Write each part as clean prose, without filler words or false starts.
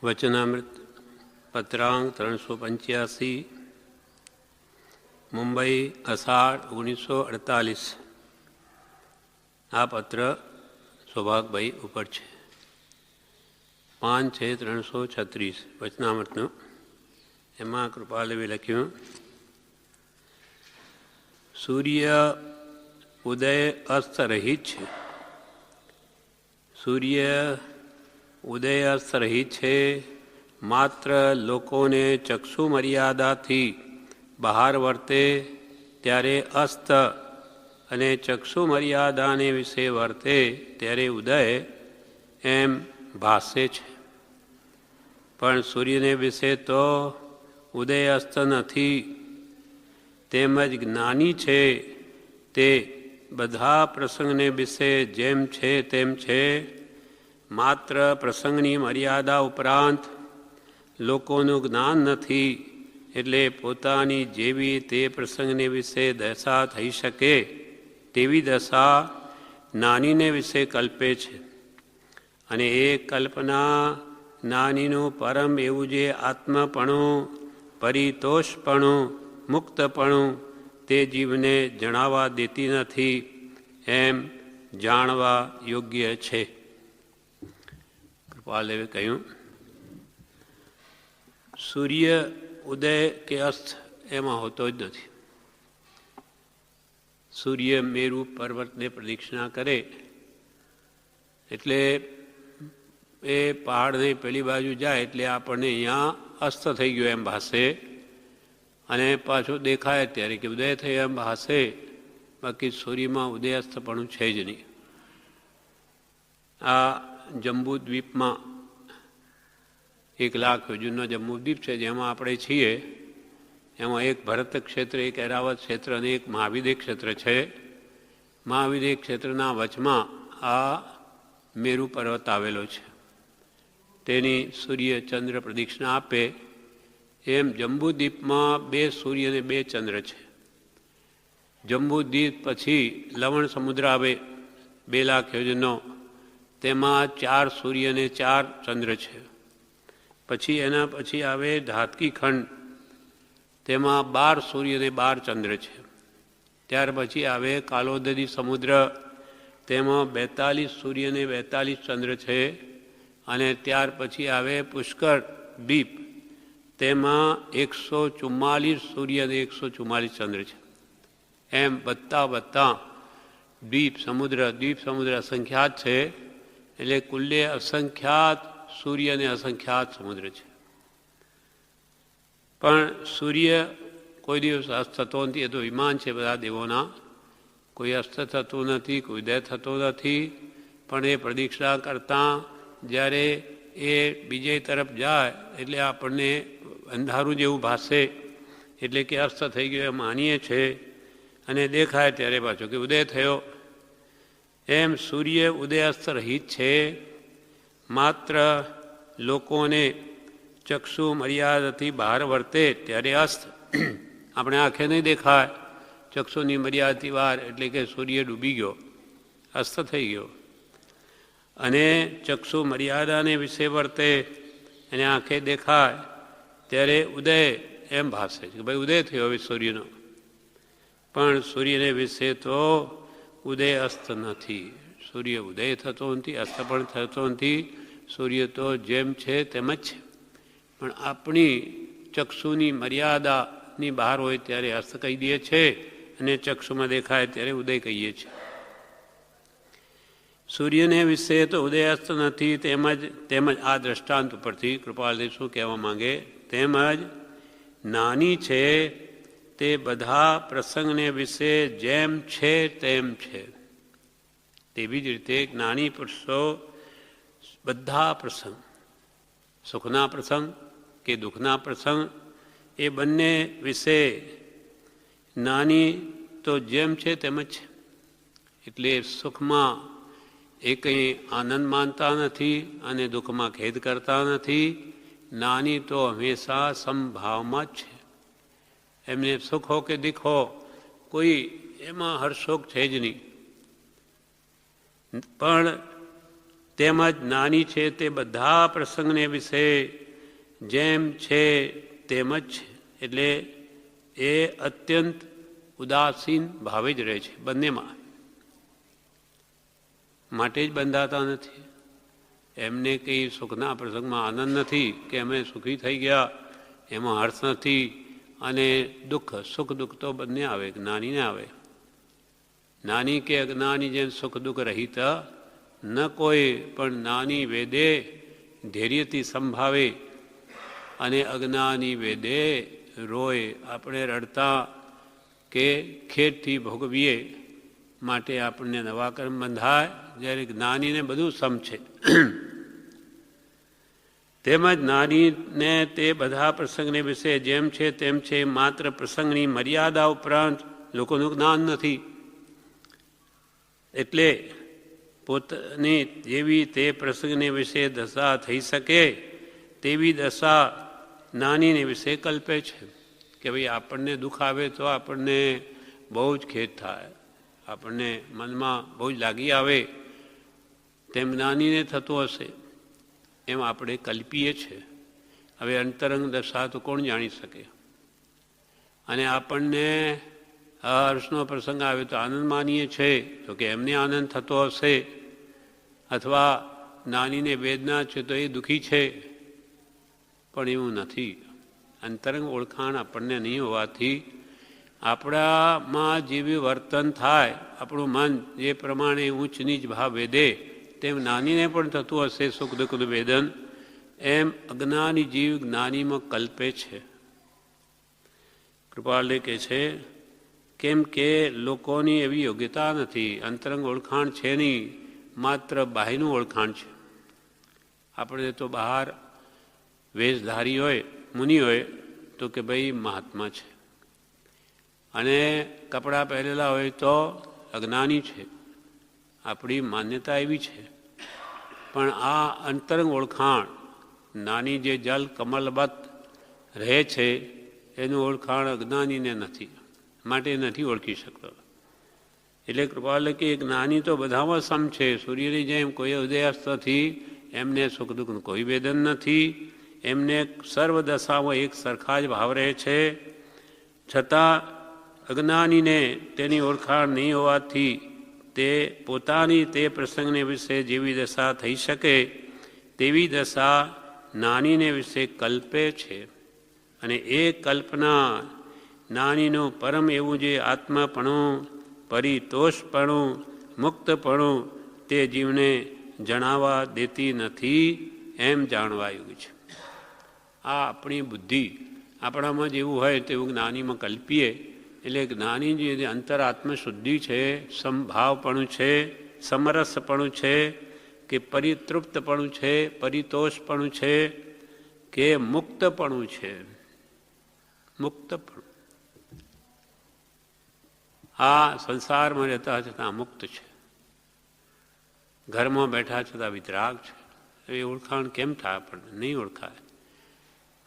વચનામૃત પત્રાંક 385 મુંબઈ અષાઢ 1948. આ પત્ર સૌભાગભાઈ ઉપર છે. 5/6/336 વચનામૃતનું. એમાં કૃપાલવે લખ્યું, સૂર્ય ઉદય અસ્ત રહિત છે. સૂર્ય ઉદય અસ્ત રહિત છે. માત્ર લોકોને ચક્ષુ મર્યાદાથી બહાર વર્તે ત્યારે અસ્ત અને ચક્ષુ મર્યાદાને વિશે વર્તે ત્યારે ઉદય એમ ભાસે છે. પણ સૂર્યને વિશે તો ઉદય અસ્ત નથી. તેમજ જ્ઞાની છે તે બધા પ્રસંગને વિશે જેમ છે તેમ છે. માત્ર પ્રસંગની મર્યાદા ઉપરાંત લોકોનું જ્ઞાન નથી, એટલે પોતાની જેવી તે પ્રસંગને વિશે દશા થઈ શકે તેવી દશા જ્ઞાનીને વિશે કલ્પે છે. અને એ કલ્પના જ્ઞાનીનું પરમ એવું જે આત્મપણું, પરિતોષપણું, મુક્તપણું તે જીવને જણાવવા દેતી નથી એમ જાણવા યોગ્ય છે. કૃપાલદેવે કહ્યું, સૂર્ય ઉદય કે અસ્ત એમાં હોતો જ નથી. સૂર્ય મેરુ પર્વતને પ્રદક્ષિણા કરે એટલે એ પહાડની પેલી બાજુ જાય એટલે આપણને અહીંયા અસ્ત થઈ ગયો એમ ભાસે, અને પાછું દેખાય ત્યારે કે ઉદય થયો એમ ભાસે. બાકી સૂર્યમાં ઉદય અસ્તપણું છે જ નહીં. આ જંબુદ્વીપમાં 1 લાખ યોજનનો જંબુદ્વીપ છે, જેમાં આપણે છીએ. એમાં એક ભરત ક્ષેત્ર, એક એરાવત ક્ષેત્ર અને એક મહાવિદેય ક્ષેત્ર છે. મહાવિદેય ક્ષેત્રના વચમાં આ મેરુ પર્વત આવેલો છે. તેની સૂર્ય ચંદ્ર પ્રદક્ષિણા આપે એમ જંબુદ્વીપમાં 2 સૂર્ય અને 2 ચંદ્ર છે. જંબુદ્વીપ પછી લવણ સમુદ્ર આવે 2 લાખ યોજનનો, તેમાં 4 સૂર્ય અને 4 ચંદ્ર છે. પછી એના પછી આવે ધાતકી ખંડ, તેમાં 12 સૂર્ય અને 12 ચંદ્ર છે. ત્યાર પછી આવે કાલોદરી સમુદ્ર, તેમાં 42 સૂર્ય અને 42 ચંદ્ર છે. અને ત્યાર પછી આવે પુષ્કર દ્વીપ, તેમાં 144 સૂર્ય અને 144 ચંદ્ર છે. એમ બધા દ્વીપ સમુદ્ર અસંખ્યાત છે. એટલે કુલ્લે અસંખ્યાત સૂર્ય અને અસંખ્યાત સમુદ્ર છે. પણ સૂર્ય કોઈ દિવસ અસ્ત થતો નથી. એ તો વિમાન છે બધા દેવોના. કોઈ અસ્ત થતું નથી, કોઈ ઉદય થતો નથી. પણ એ પ્રદક્ષિણા કરતાં જ્યારે એ બીજે તરફ જાય એટલે આપણને અંધારું જેવું ભાસે, એટલે કે અસ્ત થઈ ગયો એમ માનીએ છે. અને દેખાય ત્યારે પાછું કે ઉદય થયો. એમ સૂર્ય ઉદય અસ્ત રહિત છે. માત્ર લોકોને ચક્ષુ મર્યાદાથી બહાર વર્તે ત્યારે અસ્ત. આપણે આંખે નહીં દેખાય, ચક્ષુની મર્યાદાથી બહાર, એટલે કે સૂર્ય ડૂબી ગયો, અસ્ત થઈ ગયો. અને ચક્ષુ મર્યાદાને વિશે વર્તે અને આંખે દેખાય ત્યારે ઉદય એમ ભાસે છે કે ભાઈ ઉદય થયો હવે સૂર્યનો. પણ સૂર્યને વિશે તો ઉદય અસ્ત નથી. સૂર્ય ઉદય થતો નથી, અસ્ત પણ થતો નથી. સૂર્ય તો જેમ છે તેમ જ છે. પણ આપણી ચક્ષુની મર્યાદાની બહાર હોય ત્યારે અસ્ત કહી દઈએ છે, અને ચક્ષુમાં દેખાય ત્યારે ઉદય કહીએ છીએ. સૂર્યને વિશે તો ઉદય અસ્ત નથી. તેમજ આ દ્રષ્ટાંત ઉપરથી કૃપાલદેવ શું કહેવા માંગે, તેમજ નાની છે તે બધા પ્રસંગને વિશે જેમ છે તેમ છે. તેવી જ રીતે જ્ઞાની પુરુષો બધા પ્રસંગ, સુખના પ્રસંગ કે દુઃખના પ્રસંગ, એ બંને વિશે નાની તો જેમ છે તેમ જ છે. એટલે સુખમાં એ કંઈ આનંદ માનતા નથી અને દુઃખમાં ખેદ કરતા નથી. નાની તો હંમેશા સમભાવમાં જ છે. એમને સુખ હો કે દુઃખ હો, કોઈ એમાં હર્ષોક છે જ નહીં. પણ તેમજ જ્ઞાની છે તે બધા પ્રસંગને વિશે જેમ છે તેમ જ છે. એટલે એ અત્યંત ઉદાસીન ભાવે જ રહે છે બંનેમાં, માટે જ બંધાતા નથી. એમને કંઈ સુખના પ્રસંગમાં આનંદ નથી કે અમે સુખી થઈ ગયા, એમાં હર્ષ નથી. અને દુઃખ, સુખ દુઃખ તો બંને આવે, જ્ઞાનીને આવે. જ્ઞાની કે અજ્ઞાની જેમ સુખ દુઃખ રહિત ન કોઈ, પણ જ્ઞાની વેદે ધૈર્યથી સંભાવે અને અજ્ઞાની વેદે રોય. આપણે રડતા કે ખેદથી ભોગવીએ માટે આપણને નવા કર્મ બંધાય, જ્યારે જ્ઞાનીને બધું સમ છે. તેમજ જ્ઞાનીને તે બધા પ્રસંગને વિશે જેમ છે તેમ છે, માત્ર પ્રસંગની મર્યાદા ઉપરાંત લોકોનું જ્ઞાન નથી. એટલે પોતાની જેવી તે પ્રસંગને વિશે દશા થઈ શકે તેવી દશા જ્ઞાનીને વિશે કલ્પે છે. કે ભાઈ આપણને દુઃખ આવે તો આપણને બહુ જ ખેદ થાય, આપણને મનમાં બહુ જ લાગી આવે, તેમ જ્ઞાનીને થતું હશે એમ આપણે કલ્પીએ છીએ. હવે અંતરંગ દશા તો કોણ જાણી શકે? અને આપણને હર્ષનો પ્રસંગ આવે તો આનંદ માનીએ છીએ, તો કે એમને આનંદ થતો હશે. અથવા જ્ઞાનીને વેદના છે તો એ દુઃખી છે, પણ એવું નથી. અંતરંગ ઓળખાણ આપણને નહીં હોવાથી આપણામાં જેવી વર્તન થાય, આપણું મન જે પ્રમાણે ઊંચ નીચ ભાવ વેદે તેમ જ્ઞાનીને પણ થતું હશે સુખ દુઃખનું વેદન. એમ અજ્ઞાની જીવ જ્ઞાનીમાં કલ્પે છે. કૃપાળે કહે છે કેમ કે લોકોની એવી યોગ્યતા નથી, અંતરંગ ઓળખાણ છે નહીં, માત્ર બાહ્યનું ઓળખાણ છે. આપણે તો બહાર વેશધારી હોય, મુનિ હોય તો કે ભાઈ મહાત્મા છે, અને કપડાં પહેરેલા હોય તો અજ્ઞાની છે. આપણી માન્યતા એવી છે. પણ આ અંતરંગ ઓળખાણ, નાની જે જલ કમલબત રહે છે એનું ઓળખાણ અજ્ઞાનીને નથી, માટે નથી ઓળખી શકતો. એટલે કૃપાલે કે જ્ઞાની તો બધામાં સમ છે. સૂર્યની જેમ કોઈ ઉદયાસ્તથી એમને સુખ દુઃખનું કોઈ વેદન નથી. એમને સર્વ દશામાં એક સરખા જ ભાવ રહે છે. છતાં અજ્ઞાનીને તેની ઓળખાણ નહીં હોવાથી તે પોતાની તે પ્રસંગને વિશે જેવી દશા થઈ શકે તેવી દશા જ્ઞાનીને વિશે કલ્પે છે. અને એ કલ્પના જ્ઞાનીનું પરમ એવું જે આત્માપણું, પરિતોષપણું, મુક્તપણું તે જીવને જણાવવા દેતી નથી, એમ જાણવા યોગ્ય છે. આ આપણી બુદ્ધિ, આપણામાં જેવું હોય તેવું જ્ઞાનીમાં કલ્પીએ. એટલે જ્ઞાની જે અંતર આત્મશુદ્ધિ છે, સમભાવપણું છે, સમરસપણું છે, કે પરિતૃપ્તપણું છે, પરિતોષપણું છે, કે મુક્તપણું છે. મુક્તપણું આ સંસારમાં રહેતા છતાં મુક્ત છે, ઘરમાં બેઠા છતાં વિતરાગ છે. એ ઓળખાણ કેમ થાય? આપણને નહીં ઓળખાય.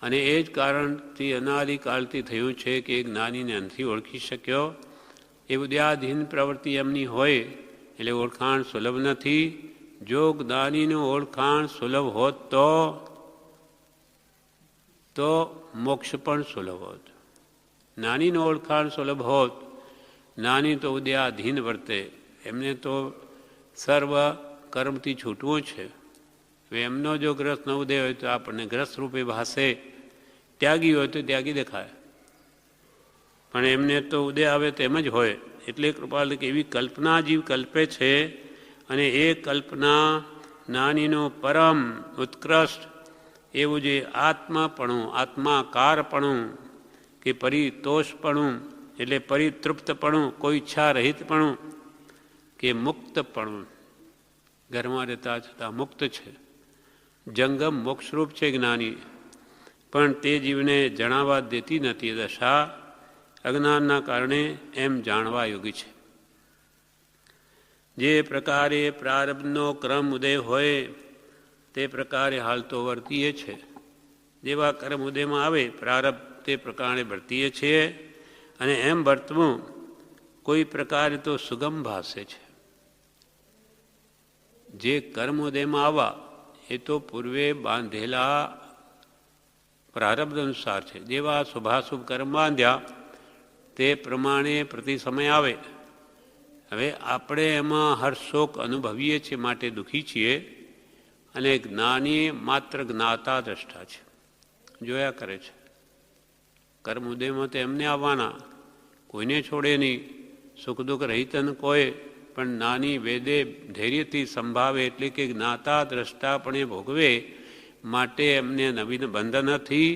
અને એ જ કારણથી અનાદિકાળથી થયું છે કે એ જ્ઞાનીને નથી ઓળખી શક્યો. એ ઉદ્યાધીન પ્રવૃત્તિ એમની હોય એટલે ઓળખાણ સુલભ નથી. જો જ્ઞાનીનું ઓળખાણ સુલભ હોત તો મોક્ષ પણ સુલભ હોત. જ્ઞાનીનું ઓળખાણ સુલભ હોત, જ્ઞાની તો ઉદ્યાધીન વર્તે, એમને તો સર્વ કર્મથી છૂટવું છે. એમનો જો ગ્રસ્ત ન ઉદય હોય તો આપણને ગ્રસ્ત રૂપે ભાસે, ત્યાગી હોય તો ત્યાગી દેખાય, પણ એમને તો ઉદય આવે તેમ જ હોય. એટલે કૃપાલ કે એવી કલ્પના જીવ કલ્પે છે. અને એ કલ્પના જ્ઞાનીનું પરમ ઉત્કૃષ્ટ એવું જે આત્માપણું, આત્માકારપણું, કે પરિતોષપણું એટલે પરિતૃપ્તપણું, કોઈ ઈચ્છા રહિતપણું, કે મુક્તપણું, ઘરમાં રહેતા છતાં મુક્ત છે. જંગમ મોક્ષરૂપ છે જ્ઞાની, પણ તે જીવને જણાવવા દેતી નથી. દશા અજ્ઞાનના કારણે એમ જાણવા યોગી છે. જે પ્રકારે પ્રારબ્ધનો ક્રમ ઉદય હોય તે પ્રકારે હાલ તો વર્તીએ છે. જેવા કર્મ ઉદયમાં આવે પ્રારબ્ધ તે પ્રકારે વર્તીએ છીએ. અને એમ વર્તવું કોઈ પ્રકારે તો સુગમ ભાષે છે. જે કર્મોદયમાં આવવા એ તો પૂર્વે બાંધેલા પ્રારબ્ધ અનુસાર છે. જેવા શુભાશુભ કર્મ બાંધ્યા તે પ્રમાણે પ્રતિ સમય આવે. હવે આપણે એમાં હર્ષશોક અનુભવીએ છીએ માટે દુઃખી છીએ, અને જ્ઞાની માત્ર જ્ઞાતા દ્રષ્ટા છે, જોયા કરે છે. કર્મ ઉદયમાં તો એમને આવવાના, કોઈને છોડે નહીં, સુખ દુઃખ રહિતન કોઈ પણ નાની વેદે ધૈર્યથી સંભાવે, એટલે કે જ્ઞાતા દ્રષ્ટાપણે ભોગવે માટે એમને નવીન બંધન નથી.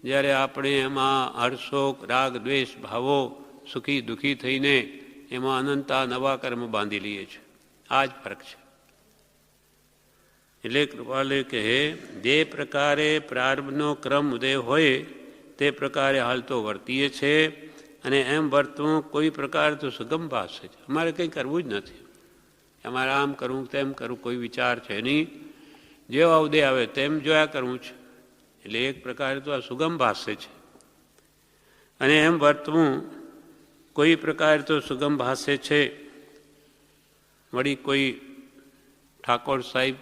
જ્યારે આપણે એમાં હર્ષોક રાગ દ્વેષ ભાવો સુખી દુઃખી થઈને એમાં અનંતા નવા કર્મ બાંધી લઈએ છીએ. આ જ ફરક છે. એટલે કૃપાલે કહે જે પ્રકારે પ્રારબ્ધનો ક્રમ ઉદય હોય તે પ્રકારે હાલ તો વર્તીએ છે, અને એમ વર્તવું કોઈ પ્રકાર તો સુગમ ભાષ છે. અમારે કંઈ કરવું જ નથી, અમારે આમ કરવું તેમ કરવું કોઈ વિચાર છે નહીં. જેવા ઉદય આવે તેમ જોયા કરવું છે. એટલે એક પ્રકારે તો આ સુગમ ભાષ્ય છે, અને એમ વર્તવું કોઈ પ્રકાર તો સુગમ ભાષ્ય છે. વળી કોઈ ઠાકોર સાહેબ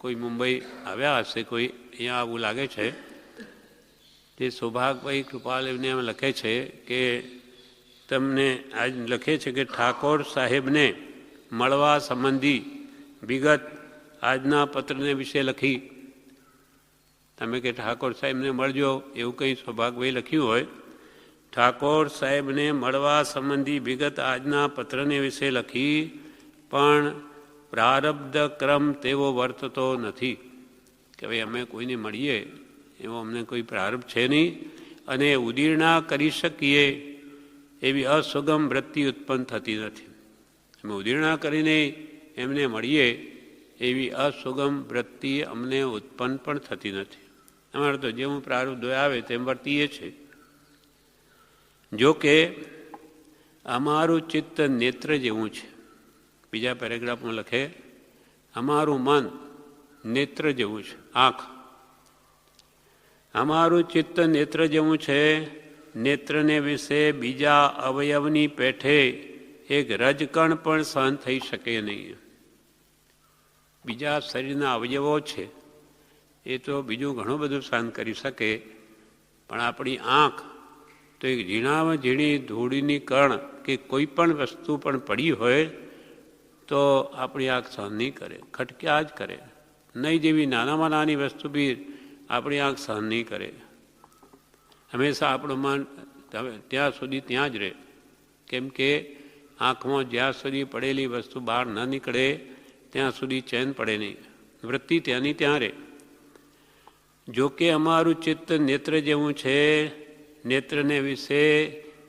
કોઈ મુંબઈ આવ્યા હશે, કોઈ અહીંયા આવું લાગે છે, તે સૌભાગભાઈ કૃપાલને એમ લખે છે કે તમને આજ લખે છે કે ઠાકોર સાહેબને મળવા સંબંધી વિગત આજના પત્રને વિશે લખી. તમે કે ઠાકોર સાહેબને મળજો એવું કંઈ સૌભાગભાઈ લખ્યું હોય, ઠાકોર સાહેબને મળવા સંબંધી વિગત આજના પત્રને વિશે લખી, પણ પ્રારબ્ધ ક્રમ તેવો વર્તતો નથી. કે ભાઈ અમે કોઈને મળીએ એવો અમને કોઈ પ્રારબ્ધ છે નહીં, અને ઉદીર્ણા કરી શકીએ એવી અસુગમ વૃત્તિ ઉત્પન્ન થતી નથી. અમે ઉદીર્ણા કરીને એમને મળીએ એવી અસુગમ વૃત્તિ અમને ઉત્પન્ન પણ થતી નથી. અમારે તો જેવું પ્રારબ્ધ આવે તેમ વર્તીએ છીએ. જોકે અમારું ચિત્ત નેત્ર જેવું છે. બીજા પેરેગ્રાફમાં લખે અમારું મન નેત્ર જેવું છે, આંખ. અમારું ચિત્ત નેત્ર જેવું છે. નેત્રને વિશે બીજા અવયવની પેઠે એક રજકણ પણ સહન થઈ શકે નહીં. બીજા શરીરના અવયવો છે એ તો બીજું ઘણું બધું સહન કરી શકે, પણ આપણી આંખ તો એક ઝીણામાં ઝીણી ધૂળની કણ કે કોઈ પણ વસ્તુ પણ પડી હોય તો આપણી આંખ સહન નહીં કરે, ખટક્યા જ કરે. નહીં જેવી નાનામાં નાની વસ્તુ બી આપણી આંખ સહન નહીં કરે. હંમેશા આપણું મન ત્યાં સુધી ત્યાં જ રહે, કેમ કે આંખમાં જ્યાં સુધી પડેલી વસ્તુ બહાર ન નીકળે ત્યાં સુધી ચેન પડે નહીં, વૃત્તિ ત્યાંની ત્યાં રહે. જોકે અમારું ચિત્ત નેત્ર જેવું છે. નેત્રને વિશે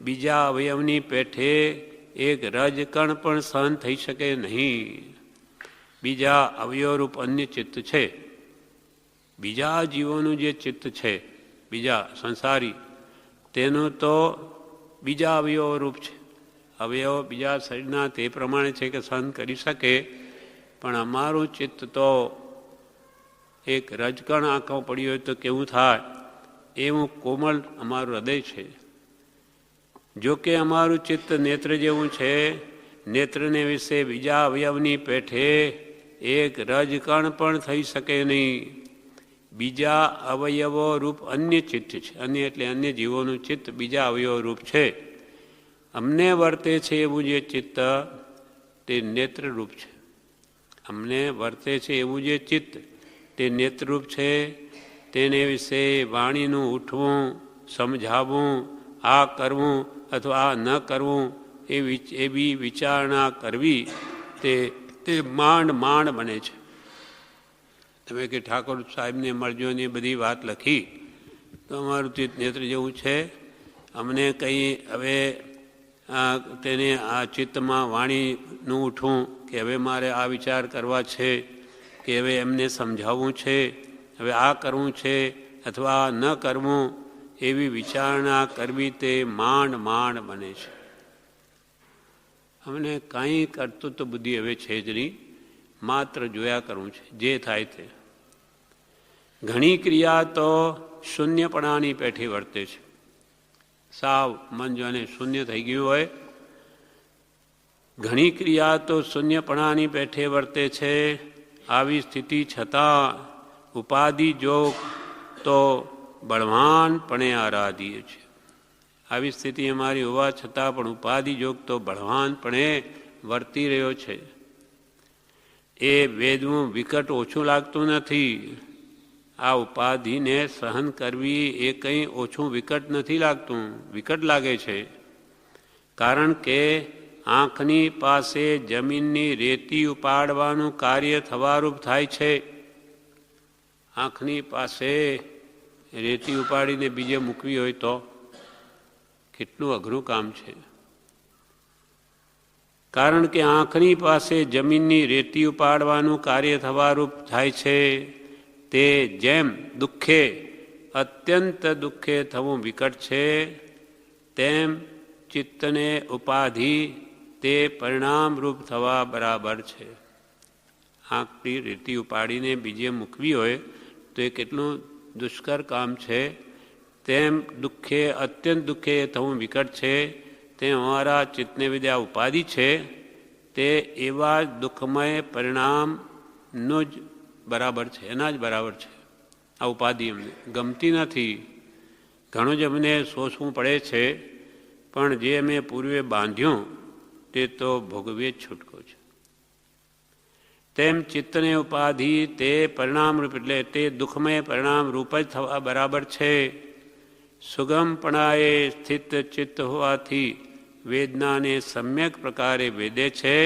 બીજા અવયવની પેઠે એક રજકણ પણ સહન થઈ શકે નહીં. બીજા અવયવરૂપ અન્ય ચિત્ત છે. બીજા જીવોનું જે ચિત્ત છે, બીજા સંસારી, તેનું તો બીજા અવયવરૂપ છે. અવયવ બીજા શરીરના તે પ્રમાણે છે કે સહન કરી શકે, પણ અમારું ચિત્ત તો એક રજકણ આંખો પડી હોય તો કેવું થાય એવું કોમળ અમારું હૃદય છે. જોકે અમારું ચિત્ત નેત્ર જેવું છે. નેત્રને વિશે બીજા અવયવની પેઠે એક રજકણ પણ થઈ શકે નહીં. બીજા અવયવો રૂપ અન્ય ચિત્ત છે. અન્ય એટલે અન્ય જીવોનું ચિત્ત બીજા અવયવ રૂપ છે. અમને વર્તે છે એવું જે ચિત્ત તે નેત્રરૂપ છે. અમને વર્તે છે એવું જે ચિત્ત તે નેત્રરૂપ છે. તેને વિશે વાણીનું ઉઠવું, સમજાવવું, આ કરવું અથવા આ ન કરવું એવી વિચારણા કરવી તે માંડ માંડ બને છે. તમે કે ઠાકોર સાહેબને મળજો ને એ બધી વાત લખી તો અમારું ચિત્ત નેત્ર જેવું છે. અમને કંઈ હવે તેને આ ચિત્તમાં વાણીનું ઉઠવું કે હવે મારે આ વિચાર કરવા છે, કે હવે એમને સમજાવવું છે, હવે આ કરવું છે અથવા આ ન કરવું એવી વિચારણા કરવી તે માંડ માંડ બને છે. અમને કાંઈ કર્તૃત્વ બુદ્ધિ હવે છે જ નહીં, માત્ર જોયા કરવું છે જે થાય તે. ઘણી ક્રિયા તો શૂન્યપણાની પેઠે વર્તે છે. સાવ મન જાણે શૂન્ય થઈ ગયું હોય. ઘણી ક્રિયા તો શૂન્યપણાની પેઠે વર્તે છે. આવી સ્થિતિ છતાં ઉપાધિ જોગ તો બળવાનપણે આરાધીએ છે. આવી સ્થિતિ અમારી હોવા છતાં પણ ઉપાધિ જોગ તો બળવાનપણે વર્તી રહ્યો છે. એ વેદવું વિકટ ઓછું લાગતું નથી. આ ઉપાધિને સહન કરવી એ કંઈ ઓછું વિકટ નથી લાગતું, વિકટ લાગે છે. કારણ કે આંખની પાસે જમીનની રેતી ઉપાડવાનું કાર્ય થવારૂપ થાય છે. આંખની પાસે રેતી ઉપાડીને બીજે મૂકવી હોય તો કેટલું અઘરું કામ છે. કારણ કે આંખની પાસે જમીનની રેતી ઉપાડવાનું કાર્ય થવારૂપ થાય છે. તે જેમ દુઃખે અત્યંત દુઃખે થવું વિકટ છે, તેમ ચિત્તને ઉપાધિ તે પરિણામરૂપ થવા બરાબર છે. આંખની રેતી ઉપાડીને બીજે મૂકવી હોય તો એ કેટલું દુષ્કર કામ છે. તેમ દુઃખે અત્યંત દુઃખે થવું વિકટ છે, તે અમારા ચિત્તને વિદ્યા ઉપાધિ છે તે એવા જ દુઃખમય પરિણામનું જ બરાબર છે, એના જ બરાબર છે. આ ઉપાધિ અમને ગમતી નથી. ઘણું જ અમને સોચવું પડે છે, પણ જે અમે પૂર્વે બાંધ્યું તે તો ભોગવીએ જ છૂટકો છે. તેમ ચિત્તને ઉપાધિ તે પરિણામરૂપ એટલે તે દુઃખમય પરિણામરૂપ જ થવા બરાબર છે. સુગમપણાએ સ્થિત ચિત્ત હોવાથી વેદનાને સમ્યક પ્રકારે વેદે છે.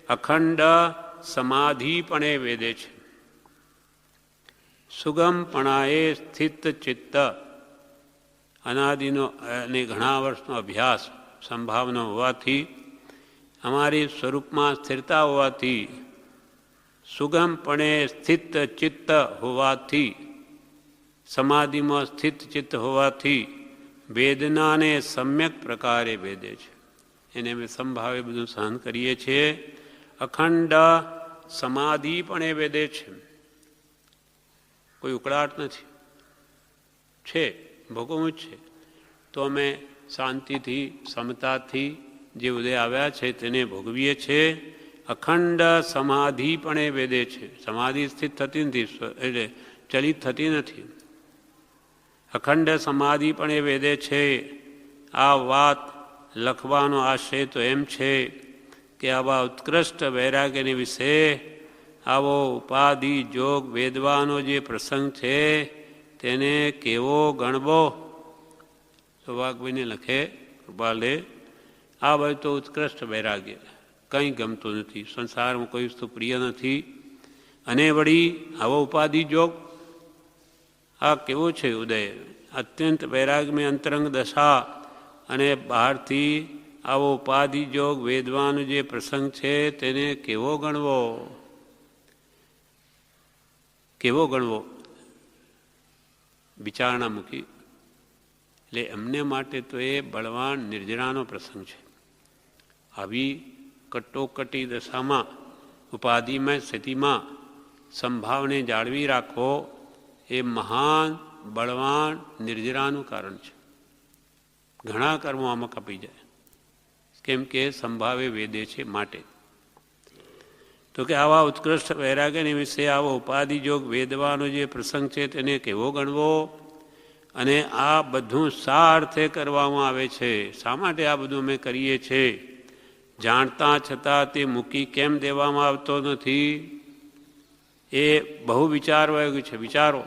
અખંડ સમાધિપણે વેદે છે. સુગમપણાએ સ્થિત ચિત્ત અનાદિનો અને ઘણા વર્ષનો અભ્યાસ સંભાવના હોવાથી, અમારી સ્વરૂપમાં સ્થિરતા હોવાથી, સુગમપણે સ્થિત ચિત્ત હોવાથી, સમાધિમાં સ્થિત ચિત્ત હોવાથી વેદનાને સમ્યક પ્રકારે વેદે છે. એને અમે સંભાવે બધું સહન કરીએ છીએ. અખંડ સમાધિપણે વેદે છે. કોઈ ઉકળાટ નથી, છે ભોગવવું જ છે. તો અમે શાંતિથી સમતાથી જે ઉદય આવ્યા છે તેને ભોગવીએ છીએ. અખંડ સમાધિપણે વેદે છે. સમાધિ સ્થિત થતી નથી, એટલે ચલિત થતી નથી. અખંડ સમાધિપણે વેદે છે. આ વાત લખવાનો આશય તો એમ છે કે આવા ઉત્કૃષ્ટ વૈરાગ્યને વિશે આવો ઉપાધિ જોગ વેદવાનો જે પ્રસંગ છે તેને કેવો ગણવો. સૌભાગભાઈને લખે કૃપાલે, આ બધું તો ઉત્કૃષ્ટ વૈરાગ્ય, કંઈ ગમતું નથી, સંસારમાં કોઈ વસ્તુ પ્રિય નથી. અને વળી આવો ઉપાધિ જોગ, આ કેવો છે ઉદય, અત્યંત વૈરાગ્યમય અંતરંગ દશા, અને બહારથી આવો ઉપાધિ જોગ વેદવાનો જે પ્રસંગ છે તેને કેવો ગણવો, કેવો ગણવો વિચારણા મૂકી. એટલે એમને માટે તો એ બળવાન નિર્જરાનો પ્રસંગ છે. આવી કટોકટી દશામાં ઉપાધિમય સ્થિતિમાં સંભાવને જાળવી રાખવો એ મહાન બળવાન નિર્જરાનું કારણ છે. ઘણા કર્મો આમાં કપાઈ જાય, કેમ કે સંભાવે વેદે છે માટે. તો કે આવા ઉત્કૃષ્ટ વૈરાગ્યને વિશે આવો ઉપાધિ જોગ વેદવાનો જે પ્રસંગ છે તેને કેવો ગણવો. અને આ બધું શા અર્થે કરવામાં આવે છે, શા માટે આ બધું અમે કરીએ છીએ, જાણતા છતાં તે મૂકી કેમ દેવામાં આવતો નથી, એ બહુ વિચારવા છે. વિચારો.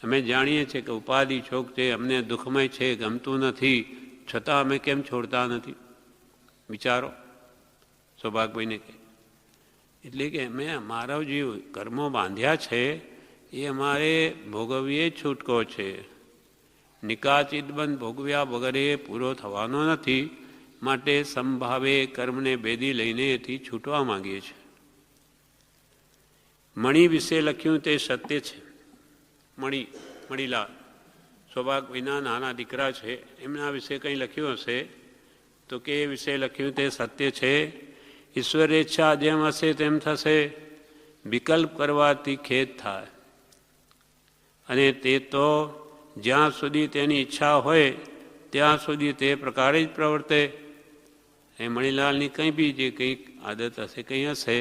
અમે જાણીએ છીએ કે ઉપાધિ છોક છે, અમને દુઃખમય છે, ગમતું નથી, છતાં અમે કેમ છોડતા નથી, વિચારો. સૌભાગભાઈને કહે એટલે કે અમે અમારા જે કર્મો બાંધ્યા છે એ અમારે ભોગવીએ છૂટકો છે. નિકાચિતબંધ ભોગવ્યા વગરે પૂરો થવાનો નથી. માટે સંભાવે કર્મને બેદી લઈને એથી છૂટવા માંગીએ છીએ. મણિ વિશે લખ્યું તે સત્ય છે. મણિલાલ સૌભાગભાઈના નાના દીકરા છે, એમના વિશે કંઈ લખ્યું હશે તો કે એ વિશે લખ્યું તે સત્ય છે. ઈશ્વર ઈચ્છા જેમ હશે તેમ થશે, વિકલ્પ કરવાથી ખેદ થાય. અને તે તો જ્યાં સુધી તેની ઈચ્છા હોય ત્યાં સુધી તે પ્રકારે જ પ્રવર્તે. એ મણિલાલની કંઈ બી જે કંઈક આદત હશે કંઈ હશે,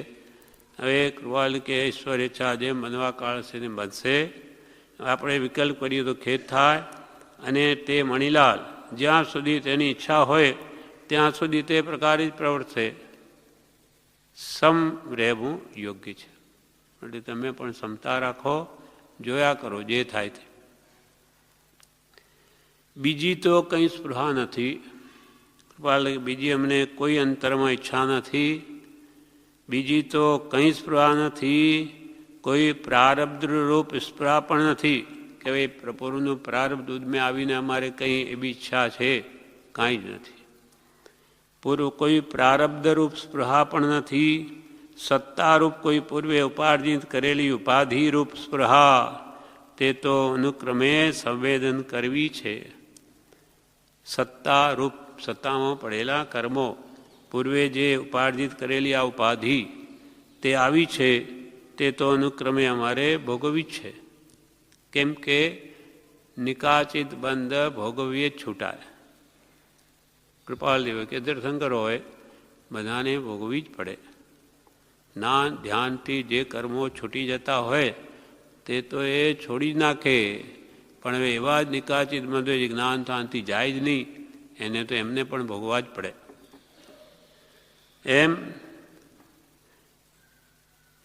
હવે કૃપાલ કે ઈશ્વર ઈચ્છા જેમ બનવા કાળશે ને બનશે. આપણે વિકલ્પ કરીએ તો ખેદ થાય. અને તે મણિલાલ જ્યાં સુધી તેની ઈચ્છા હોય ત્યાં સુધી તે પ્રકારે જ પ્રવર્તે. સમ રહેવું યોગ્ય છે. એટલે તમે પણ ક્ષમતા રાખો, જોયા કરો જે થાય તે. બીજી તો કંઈ સ્પૃહા નથી. કૃપાલ બીજી અમને કોઈ અંતરમાં ઈચ્છા નથી. બીજી તો કંઈ સ્પૃહા નથી, કોઈ પ્રારબ્ધરૂપ સ્પૃહા પણ નથી કે ભાઈ પૂર્વનું પ્રારબ્ધ દૂધમાં આવીને અમારે કંઈ એવી ઈચ્છા છે, કાંઈ જ નથી. પૂર્વ કોઈ પ્રારબ્ધરૂપ સ્પૃહા પણ નથી. સત્તારૂપ કોઈ પૂર્વે ઉપાર્જિત કરેલી ઉપાધિરૂપ સ્પૃહા તે તો અનુક્રમે સંવેદન કરવી છે. સત્તારૂપ સત્તામાં પડેલા કર્મો, પૂર્વે જે ઉપાર્જિત કરેલી આ ઉપાધિ તે આવી છે, તે તો અનુક્રમે અમારે ભોગવવી જ છે. કેમ કે નિકાચિત બંધ ભોગવીએ જ છૂટાય. કૃપાલદેવ કે તીર્થંકર હોય બધાને ભોગવવી જ પડે. જ્ઞાન ધ્યાનથી જે કર્મો છૂટી જતા હોય તે તો એ છોડી જ નાખે. પણ હવે એવા જ નિકાચિત બંધો જે જ્ઞાન ધ્યાનથી જાય જ નહીં, એને તો એમને પણ ભોગવા જ પડે. એમ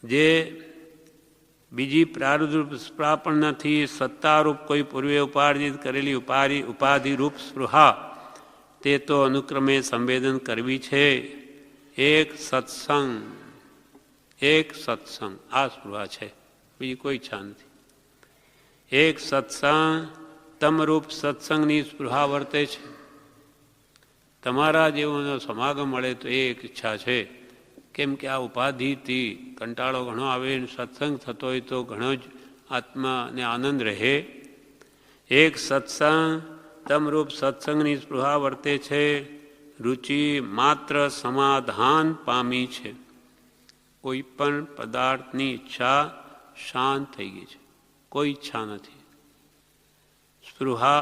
જે બીજી પ્રારબ્ધરૂપ સ્પૃહા પણ નથી, સત્તારૂપ કોઈ પૂર્વે ઉપાર્જિત કરેલી ઉપાધિરૂપ સ્પૃહા તે તો અનુક્રમે સંવેદન કરવી છે. એક સત્સંગ આ સ્પૃહા છે, બીજી કોઈ ઈચ્છા નથી. એક સત્સંગ તમરૂપ સત્સંગની સ્પૃહા વર્તે છે. તમારા જેવોનો સમાગમ મળે તો એ એક ઈચ્છા છે. કેમ કે આ ઉપાધિથી કંટાળો ઘણો આવે, સત્સંગ થતો હોય તો ઘણો જ આત્માને આનંદ રહે. એક સત્સંગ તમરૂપ સત્સંગની સ્પૃહા વર્તે છે. રુચિ માત્ર સમાધાન પામી છે. કોઈ પણ પદાર્થની ઈચ્છા શાંત થઈ ગઈ છે, કોઈ ઈચ્છા નથી. સ્પૃહા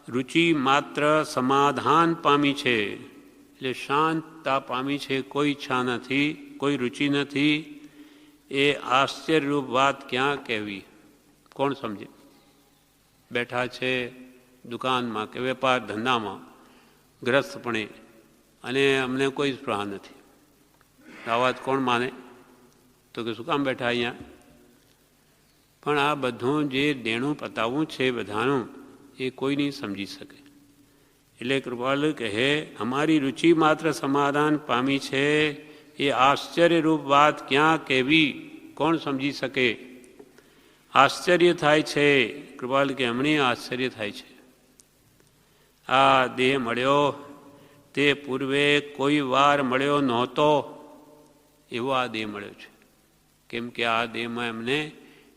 રુચિ માત્ર સમાધાન પામી છે, એટલે શાંતતા પામી છે, કોઈ ઈચ્છા નથી, કોઈ રુચિ નથી. એ આશ્ચર્યરૂપ વાત ક્યાં કહેવી, કોણ સમજે? બેઠા છે દુકાનમાં કે વેપાર ધંધામાં ગ્રસ્તપણે, અને અમને કોઈ સ્પૃહા નથી. આ વાત કોણ માને? તો કે શું કામ બેઠા અહીંયા? પણ આ બધું જે દેણું પતાવવું છે બધાનું, એ કોઈ નહીં સમજી શકે. એટલે કૃપાલુ કહે અમારી રુચિ માત્ર સમાધાન પામી છે, એ આશ્ચર્યરૂપ વાત ક્યાં કહેવી, કોણ સમજી શકે? આશ્ચર્ય થાય છે. કૃપાલુ કે હમણે આશ્ચર્ય થાય છે. આ દેહ મળ્યો તે પૂર્વે કોઈ વાર મળ્યો નહોતો, એવો આ દેહ મળ્યો છે. કેમ કે આ દેહમાં એમને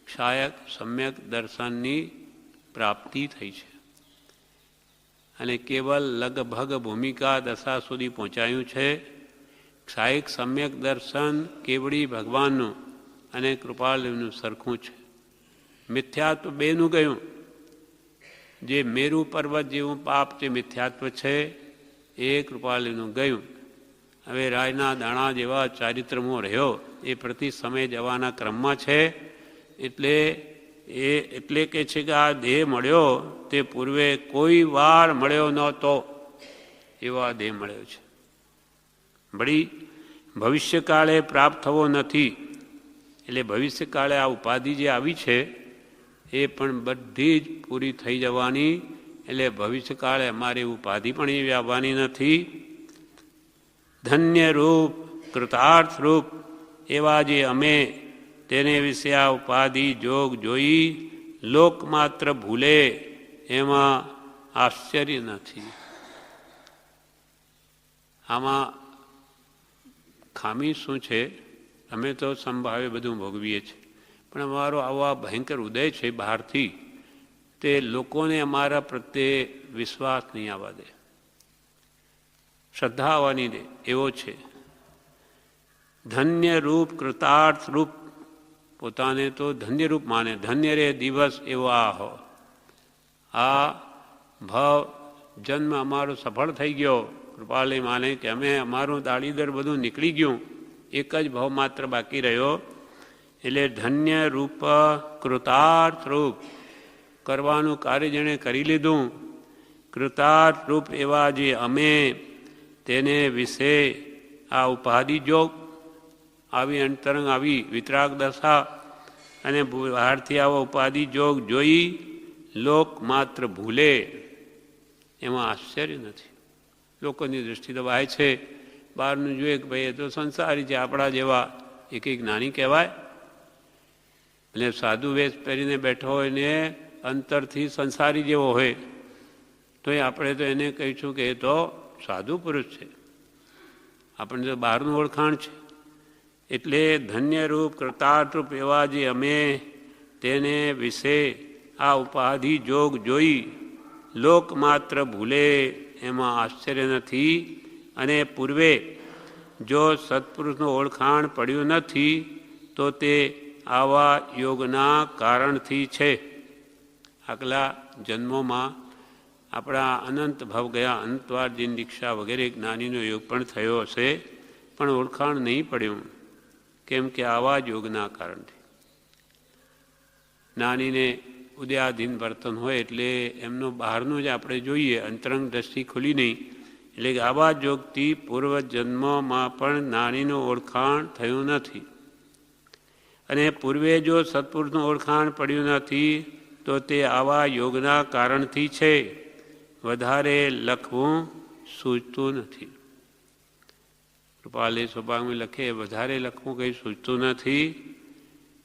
ક્ષાયક સમ્યક દર્શનની પ્રાપ્તિ થઈ છે. અને કેવલ લગભગ ભૂમિકા દશા સુધી પહોંચાયું છે. ક્ષાયિક સમ્યક દર્શન કેવડી ભગવાનનું અને કૃપાલનું સરખું છે. મિથ્યાત્વ બેનું ગયું. જે મેરુ પર્વત જેવું પાપ જે મિથ્યાત્વ છે એ કૃપાલનું ગયું. હવે રાયના દાણા જેવા ચારિત્રમો રહ્યો એ પ્રતિ સમય જવાના ક્રમમાં છે. એટલે કે છે કે આ દેહ મળ્યો તે પૂર્વે કોઈ વાર મળ્યો નહોતો, એવો આ દેહ મળ્યો છે. વળી ભવિષ્યકાળે પ્રાપ્ત થવો નથી. એટલે ભવિષ્યકાળે આ ઉપાધિ જે આવી છે એ પણ બધી જ પૂરી થઈ જવાની. એટલે ભવિષ્યકાળે અમારી ઉપાધિ પણ એવી આવવાની નથી. ધન્ય રૂપ કૃતાર્થ રૂપ એવા જે અમે તેને વિશે આ ઉપાધિ જોગ જોઈ લોક માત્ર ભૂલે, એમાં આશ્ચર્ય નથી. આમાં ખામી શું છે? અમે તો સંભાવે બધું ભોગવીએ છીએ, પણ અમારો આવા ભયંકર ઉદય છે બહારથી, તે લોકોને અમારા પ્રત્યે વિશ્વાસ નહીં આવવા દે, શ્રદ્ધા આવવાની દે એવો છે. ધન્ય રૂપ કૃતાર્થ રૂપ પોતાને તો ધન્ય રૂપ માને. ધન્ય રે દિવસ એવો આ હો. આ ભાવ જન્મ અમારો સફળ થઈ ગયો. કૃપાલય માને કે અમે અમારું દાડીદર બધું નીકળી ગયું, એક જ ભાવ માત્ર બાકી રહ્યો એટલે ધન્ય રૂપ કૃતાર્થ રૂપ કરવાનું કાર્ય જેણે કરી લીધું, કૃતાર્થ રૂપ એવા જે અમે તેને વિશે આ ઉપાધિ જોગ આવી અંતરંગ આવી વિતરાગ દશા અને બહારથી આવો ઉપાધિ જોગ જોઈ લોક માત્ર ભૂલે એમાં આશ્ચર્ય નથી. લોકોની દૃષ્ટિ તો વાય છે, બહારનું જોઈએ કે ભાઈ એ તો સંસારી છે, આપણા જેવા એક જ્ઞાની કહેવાય. એટલે સાધુ વેશ પહેરીને બેઠો હોય ને અંતરથી સંસારી જેવો હોય તો આપણે તો એને કહીશું કે એ તો સાધુ પુરુષ છે, આપણને તો બહારનું ઓળખાણ છે. એટલે ધન્યરૂપ કૃતાર્થરૂપ એવા જે અમે તેને વિશે આ ઉપાધિ જોગ જોઈ લોક માત્ર ભૂલે એમાં આશ્ચર્ય નથી. અને પૂર્વે જો સત્પુરુષનું ઓળખાણ પડ્યું નથી તો તે આવા યોગના કારણથી છે. આગલા જન્મોમાં આપણા અનંત ભાવ ગયા, અંતવારજીની દીક્ષા વગેરે જ્ઞાનીનો યોગ પણ થયો હશે, પણ ઓળખાણ નહીં પડ્યું. કેમ કે આવા જ યોગના કારણથી. જ્ઞાનીને ઉદયાધીન વર્તન હોય એટલે એમનું બહારનું જ આપણે જોઈએ, અંતરંગ દ્રષ્ટિ ખુલી નહીં. એટલે કે આવા યોગથી પૂર્વજન્મમાં પણ જ્ઞાનીનું ઓળખાણ થયું નથી. અને પૂર્વે જો સત્પુરુષનું ઓળખાણ પડ્યું નથી તો તે આવા યોગના કારણથી છે. વધારે લખવું સૂચતું નથી. કૃપાલે સ્વભાવમાં લખે વધારે લખવું કંઈ સૂચતું નથી.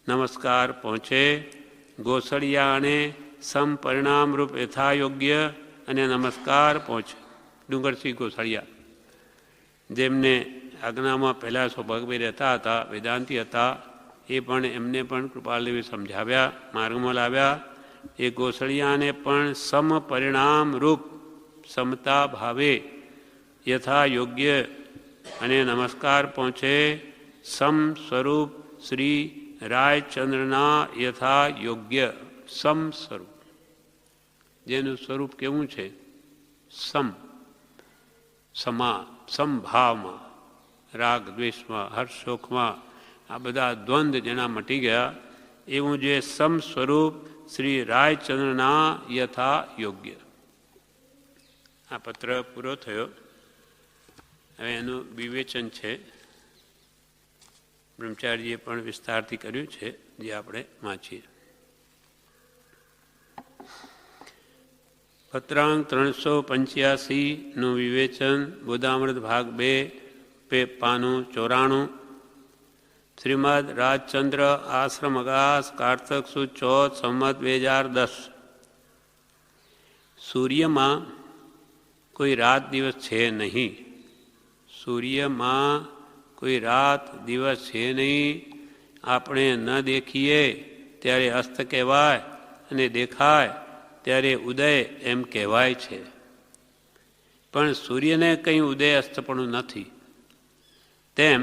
નમસ્કાર પહોંચે ગોસળિયાને સમપરિણામરૂપ યથાયોગ્ય અને નમસ્કાર પહોંચે. ડુંગરસિંહ ગોસળિયા જેમને આજ્ઞામાં પહેલાં સૌભાગભાઈ રહેતા હતા, વેદાંતી હતા, એ પણ એમને પણ કૃપાલદેવે સમજાવ્યા, માર્ગમાં લાવ્યા. એ ગોસળિયાને પણ સમપરિણામરૂપ સમતા ભાવે યથા યોગ્ય અને નમસ્કાર પહોંચે સમ સ્વરૂપ શ્રી રાયચંદ્રના યથા યોગ્ય. સમ સ્વરૂપ જેનું સ્વરૂપ કેવું છે? સમ, સમભાવમાં, રાગ દ્વેષમાં, હર્ષ શોકમાં આ બધા દ્વંદ જેના મટી ગયા એવું જે સમ સ્વરૂપ શ્રી રાયચંદ્રના યથા યોગ્ય. આ પત્ર પૂરો થયો. હવે એનું વિવેચન છે, બ્રહ્મચારીએ પણ વિસ્તારથી કર્યું છે, જે આપણે વાંચીએ. પત્રાંક 385નું વિવેચન, બોધામૃત ભાગ 2, પાનું 94. શ્રીમદ રાજચંદ્ર આશ્રમ અગાસ કારતક સુદ 14 સંમત 2010. સૂર્યમાં કોઈ રાત દિવસ છે નહીં. સૂર્યમાં કોઈ રાત દિવસ છે નહીં. આપણે ન દેખીએ ત્યારે અસ્ત કહેવાય અને દેખાય ત્યારે ઉદય એમ કહેવાય છે. પણ સૂર્યને કંઈ ઉદય અસ્તપણું નથી. તેમ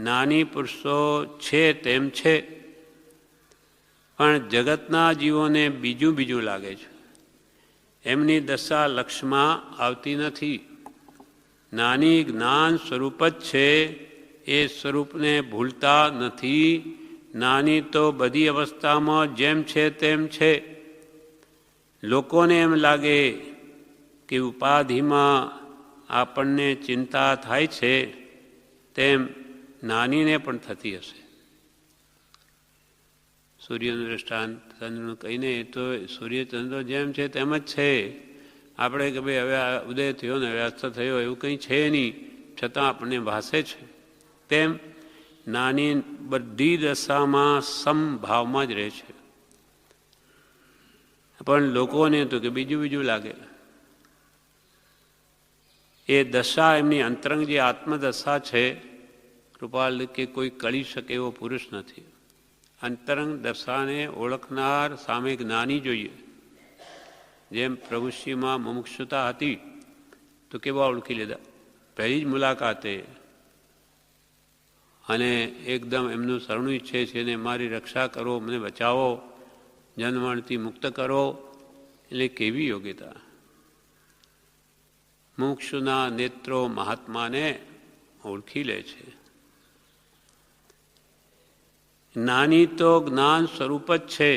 નાની પુરુષો છે તેમ છે, પણ જગતના જીવોને બીજું બીજું લાગે છે. એમની દશા લક્ષમાં આવતી નથી. નાની જ્ઞાન સ્વરૂપ જ છે, એ સ્વરૂપને ભૂલતા નથી. નાની તો બધી અવસ્થામાં જેમ છે તેમ છે. લોકોને એમ લાગે કે ઉપાધિમાં આપણને ચિંતા થાય છે, તેમ નાનીને પણ થતી હશે. સૂર્યનું દૃષ્ટાંત ચંદ્રનું કહીને એ તો સૂર્યચંદ્ર જેમ છે તેમ જ છે. આપણે કે ભાઈ હવે ઉદય થયો ને હવે અસ્ત થયો એવું કંઈ છે નહીં, છતાં આપણને ભાસે છે. તેમ નાની બધી દશામાં સમભાવમાં જ રહે છે. પણ લોકોને તો કે બીજું બીજું લાગે. એ દશા એમની અંતરંગ જે આત્મદશા છે, કૃપાલ કે કોઈ કળી શકે એવો પુરુષ નથી. અંતરંગ દશાને ઓળખનાર સામે જ્ઞાની જોઈએ. જેમ પ્રભુશ્રીમાં મુમુક્ષુતા હતી તો કેવા ઓળખી લીધા પહેલી જ મુલાકાતે, અને એકદમ એમનું શરણું ઈચ્છે છે ને મારી રક્ષા કરો, મને બચાવો, જન્મણથી મુક્ત કરો. એટલે કેવી યોગ્યતા! મુમુક્ષુના નેત્રો મહાત્માને ઓળખી લે છે. નાની તો જ્ઞાન સ્વરૂપ જ છે.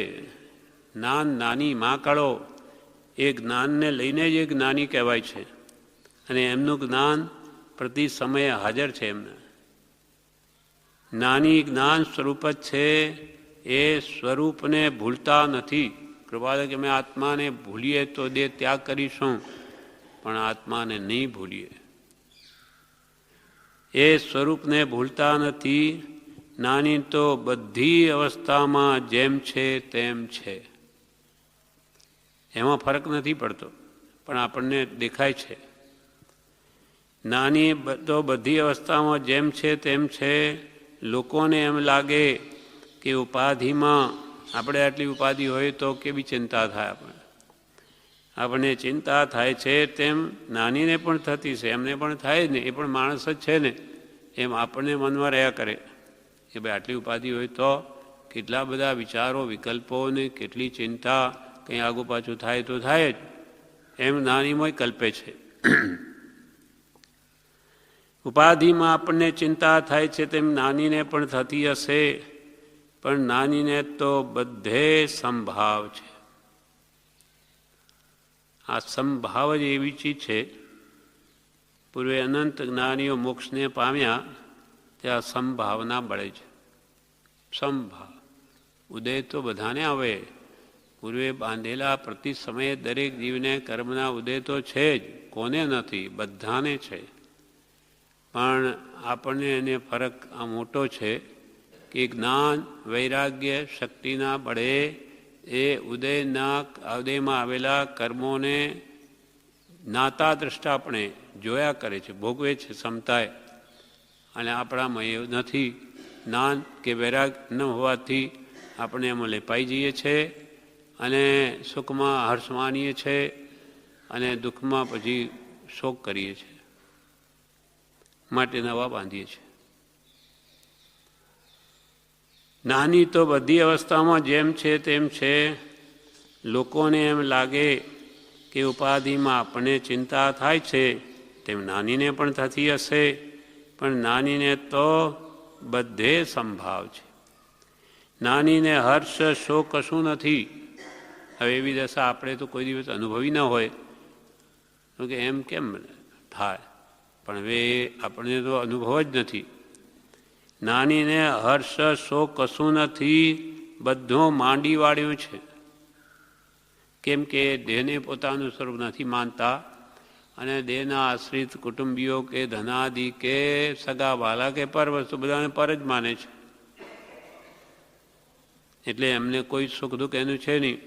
જ્ઞાન નાની માકળો એ જ્ઞાનને લઈને જ એ જ્ઞાની કહેવાય છે, અને એમનું જ્ઞાન પ્રતિ સમયે હાજર છે. એમને નાની જ્ઞાન સ્વરૂપ જ છે. એ સ્વરૂપને ભૂલતા નથી. કૃપાલે કે અમે આત્માને ભૂલીએ તો દેહ ત્યાગ કરીશું, પણ આત્માને નહીં ભૂલીએ. એ સ્વરૂપને ભૂલતા નથી. નાની તો બધી અવસ્થામાં જેમ છે તેમ છે, એમાં ફરક નથી પડતો, પણ આપણને દેખાય છે. નાની તો બધી અવસ્થામાં જેમ છે તેમ છે. લોકોને એમ લાગે કે ઉપાધિમાં આપણે આટલી ઉપાધિ હોય તો કેવી ચિંતા થાય. આપણને ચિંતા થાય છે તેમ નાનીને પણ થતી છે. એમને પણ થાય ને, એ પણ માણસ જ છે ને. એમ આપણને મનમાં રહ્યા કરે કે ભાઈ આટલી ઉપાધિ હોય તો કેટલા બધા વિચારો, વિકલ્પો ને કેટલી ચિંતા, કંઈ આગુ પાછું થાય તો થાય જ. એમ નાનીમાં કલ્પે છે. ઉપાધિમાં આપણને ચિંતા થાય છે તેમ નાનીને પણ થતી હશે, પણ નાનીને તો બધે સંભાવ છે. આ સંભાવ જ એવી ચીજ છે. પૂર્વે અનંત જ્ઞાનીઓ મોક્ષને પામ્યા ત્યાં સંભાવના બળે છે. સંભાવ ઉદય તો બધાને આવે. પૂર્વે બાંધેલા પ્રતિ સમયે દરેક જીવને કર્મના ઉદય તો છે જ. કોને નથી? બધાને છે. પણ આપણને એને ફરક આ મોટો છે કે જ્ઞાન વૈરાગ્ય શક્તિના બળે એ ઉદયમાં આવેલા કર્મોને નાતા દ્રષ્ટાપણે જોયા કરે છે, ભોગવે છે ક્ષમતાએ. અને આપણામાં એ નથી. જ્ઞાન કે વૈરાગ ન હોવાથી આપણે એમાં લેપાઈ જઈએ છીએ અને સુખમાં હર્ષ માનીએ છીએ અને દુઃખમાં પછી શોક કરીએ છીએ, માટે નવા બાંધીએ છીએ. નાની તો બધી અવસ્થામાં જેમ છે તેમ છે. લોકોને એમ લાગે કે ઉપાધિમાં આપણને ચિંતા થાય છે તેમ નાનીને પણ થતી હશે, પણ નાનીને તો બધે સંભાવ છે. નાનીને હર્ષ શોક કશું નથી. હવે એવી દશા આપણે તો કોઈ દિવસ અનુભવી ન હોય તો કે એમ કેમ થાય, પણ હવે આપણને તો અનુભવ જ નથી. નાનીને હર્ષ શોક કશું નથી, બધું માંડી વાળ્યું છે. કેમ કે દેહને પોતાનું સ્વરૂપ નથી માનતા અને દેહના આશ્રિત કુટુંબીઓ કે ધનાદિ કે સગા વાલા કે પર વસ્તુ બધાને પર જ માને છે. એટલે એમને કોઈ સુખ દુઃખ એનું છે નહીં.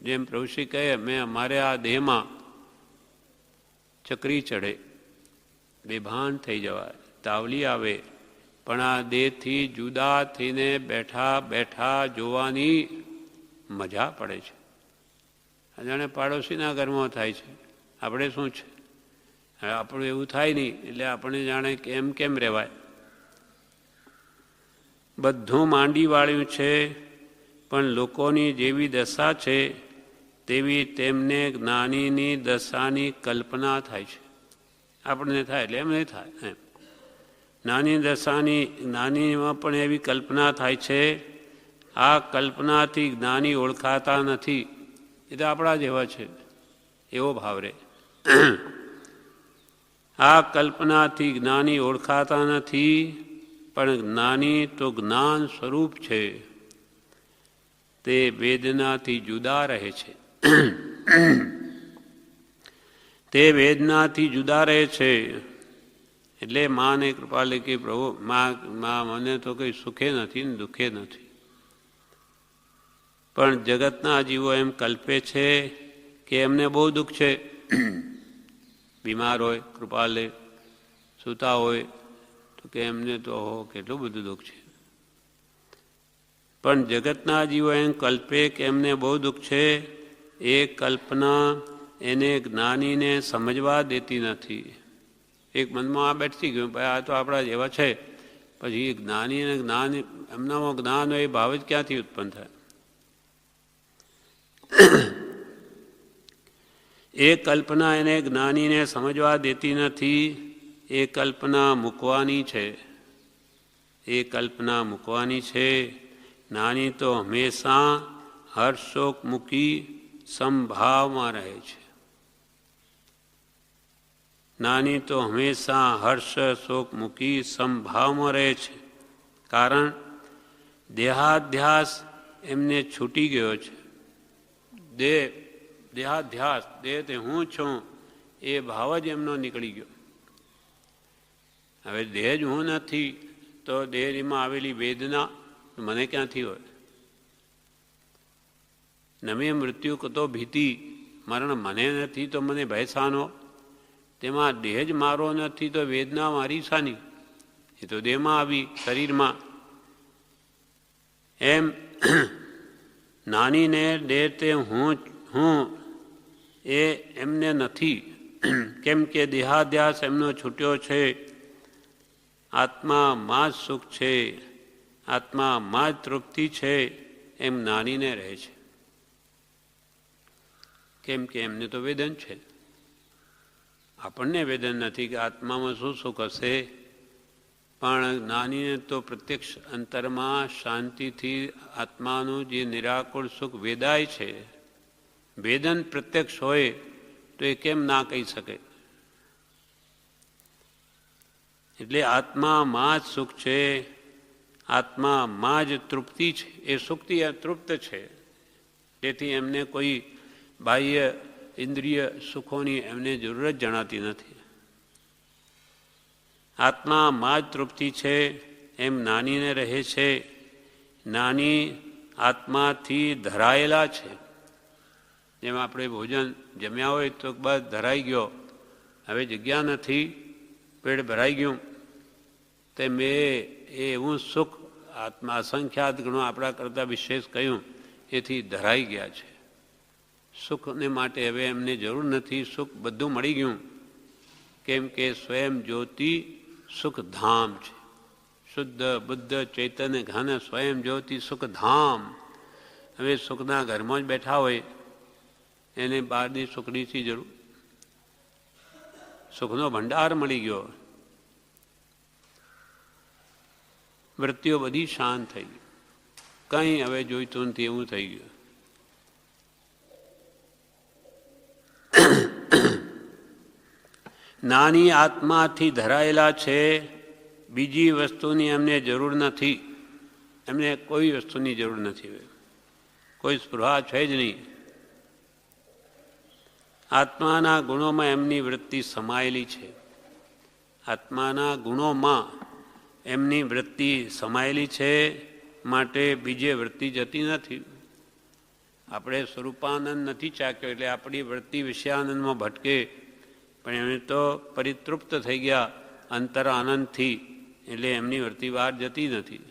જેમ પ્રભુશ્રી કહે, મેં અમારે આ દેહમાં ચકરી ચડે, બેભાન થઈ જવાય, તાવલી આવે, પણ આ દેહથી જુદા થઈને બેઠા બેઠા જોવાની મજા પડે છે. જાણે પાડોશીના ઘરમાં થાય છે. આપણે શું છે, આપણું એવું થાય નહીં એટલે આપણે જાણે કે એમ કેમ રહેવાય. બધું માંડી વાળ્યું છે, પણ લોકોની જેવી દશા છે તેવી તેમને જ્ઞાનીની દશાની કલ્પના થાય છે. આપણને થાય એટલે એમ નહીં થાય. એમ નાની દશાની જ્ઞાનીમાં પણ એવી કલ્પના થાય છે. આ કલ્પનાથી જ્ઞાની ઓળખાતા નથી. એ તો આપણા જેવા છે, એવો ભાવ રે. આ કલ્પનાથી જ્ઞાની ઓળખાતા નથી, પણ જ્ઞાની તો જ્ઞાન સ્વરૂપ છે. તે વેદનાથી જુદા રહે છે. તે વેદનાથી જુદા રહે છે. એટલે માને કૃપાલે કે પ્રભુ મા મને તો કંઈ સુખે નથી ને દુઃખે નથી. પણ જગતના જીવો એમ કલ્પે છે કે એમને બહુ દુઃખ છે. બીમાર હોય, કૃપાલે સૂતા હોય તો કે એમને તો કેટલું બધું દુઃખ છે. પણ જગતના જીવો એમ કલ્પે કે એમને બહુ દુઃખ છે. એ કલ્પના એને જ્ઞાનીને સમજવા દેતી નથી. એક મનમાં આ બેઠી ગયું, ભાઈ આ તો આપણા જેવા છે, પછી જ્ઞાની અને જ્ઞાન એમનામાં જ્ઞાન હોય એ ભાવ જ ક્યાંથી ઉત્પન્ન થાય. એ કલ્પના એને જ્ઞાનીને સમજવા દેતી નથી. એ કલ્પના મૂકવાની છે. એ કલ્પના મૂકવાની છે. નાની તો હંમેશા હર્ષ શોક મૂકી સમભાવમાં રહે છે. નાની તો હંમેશા હર્ષ શોક મૂકી સમભાવમાં રહે છે. કારણ દેહાધ્યાસ એમને છૂટી ગયો છે. દેહાધ્યાસ, દેહ તે હું છું એ ભાવ જ એમનો નીકળી ગયો. હવે દેહ જ હું નથી તો દેહમાં આવેલી વેદના મને ક્યાંથી હોય? નમે મૃત્યુ કતો ભીતિ, મરણ મને નથી તો મને ભય શાનો? તેમાં દેહ જ મારો નથી તો વેદના મારી શાની? એ તો દેહમાં આવી, શરીરમાં. એમ નાનીને દેહ તે હું એ એમને નથી, કેમ કે દેહાધ્યાસ એમનો છૂટ્યો છે. આત્મામાં જ સુખ છે, આત્મામાં જ તૃપ્તિ છે, એમ નાનીને રહે છે. કેમ કે એમને તો વેદન છે. આપણને વેદન નથી કે આત્મામાં શું સુખ હશે, પણ નાનીને તો પ્રત્યક્ષ અંતરમાં શાંતિથી આત્માનું જે નિરાકુળ સુખ વેદાય છે. વેદન પ્રત્યક્ષ હોય તો એ કેમ ના કહી શકે? એટલે આત્મામાં જ સુખ છે, આત્મામાં જ તૃપ્તિ છે. એ સુખથી તૃપ્ત છે. તેથી એમને કોઈ બાહ્ય ઇન્દ્રિય સુખોની એમને જરૂર જ જણાતી નથી. આત્મામાં જ તૃપ્તિ છે, એમ નાનીને રહે છે. નાની આત્માથી ધરાયેલા છે. જેમ આપણે ભોજન જમ્યા હોય તો બસ ધરાઈ ગયો, હવે જગ્યા નથી, પેટ ભરાઈ ગયું, તે મેં એ એવું સુખ આત્મા અસંખ્યાત ગણો આપણા કરતાં વિશેષ કહ્યું, એથી ધરાઈ ગયા છે. સુખને માટે હવે એમને જરૂર નથી. સુખ બધું મળી ગયું, કેમ કે સ્વયં જ્યોતિ સુખધામ છે. શુદ્ધ બુદ્ધ ચૈતન્ય ઘન સ્વયં જ્યોતિ સુખધામ. હવે સુખના ઘરમાં જ બેઠા હોય, એને બહારની સુખની શી જરૂર? સુખનો ભંડાર મળી ગયો. વૃત્તિઓ બધી શાંત થઈ ગઈ, કંઈ હવે જોઈતું નથી એવું થઈ ગયું. નાની આત્માથી ધરાયેલા છે, બીજી વસ્તુની એમને જરૂર નથી. એમને કોઈ વસ્તુની જરૂર નથી, કોઈ સ્પૃહા છે જ નહીં. આત્માના ગુણોમાં એમની વૃત્તિ સમાયેલી છે. આત્માના ગુણોમાં એમની વૃત્તિ સમાયેલી છે, માટે બીજે વૃત્તિ જતી નથી. આપણે સ્વરૂપાનંદ નથી ચાખ્યો એટલે આપણી વૃત્તિ વિષયાનંદમાં ભટકે, પણ એમને તો પરિતૃપ્ત થઈ ગયા અંતર આનંદથી, એટલે એમની વૃત્તિ બહાર જતી નથી.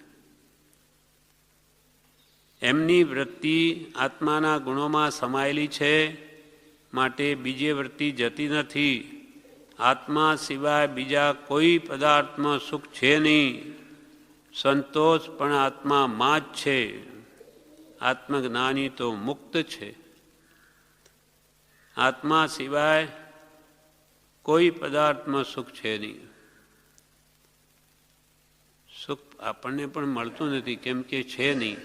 એમની વૃત્તિ આત્માના ગુણોમાં સમાયેલી છે, માટે બીજે વૃત્તિ જતી નથી. આત્મા સિવાય બીજા કોઈ પદાર્થમાં સુખ છે નહીં. સંતોષ પણ આત્મામાં જ છે. આત્મજ્ઞાની તો મુક્ત છે. આત્મા સિવાય કોઈ પદાર્થમાં સુખ છે નહીં. સુખ આપણને પણ મળતું નથી, કેમ કે છે નહીં,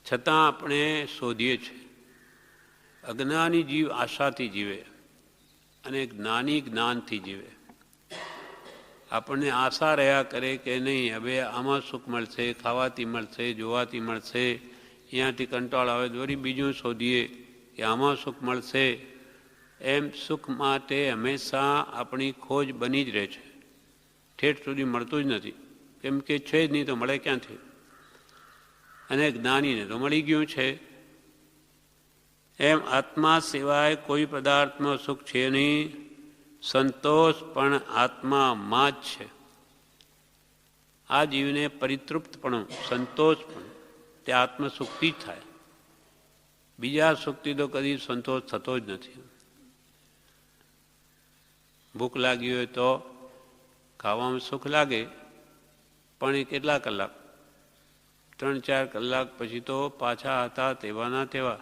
છતાં આપણે શોધીએ છીએ. અજ્ઞાની જીવ આશાથી જીવે અને જ્ઞાની જ્ઞાનથી જીવે. આપણને આશા રહ્યા કરે કે નહીં હવે આમાં સુખ મળશે, ખાવાથી મળશે, જોવાથી મળશે, અહીંયાથી કંટાળ આવે દોરી બીજું શોધીએ કે આમાં સુખ મળશે. એમ સુખ માટે હંમેશા આપણી ખોજ બની જ રહે છે. ઠેઠ સુધી મળતું જ નથી, કેમ કે છે જ નહીં તો મળે ક્યાંથી? અને જ્ઞાનીને તો મળી ગયું છે. એમ આત્મા સિવાય કોઈ પદાર્થમાં સુખ છે નહીં. સંતોષ પણ આત્મામાં જ છે. આ જીવને પરિતૃપ્તપણું, સંતોષ પણ તે આત્મસુખથી જ થાય. બીજા સુખથી તો કદી સંતોષ થતો જ નથી. ભૂખ લાગી હોય તો ખાવામાં સુખ લાગે, પણ એ કેટલા કલાક? 3-4 કલાક પછી તો પાછા હતા તેવાના તેવા.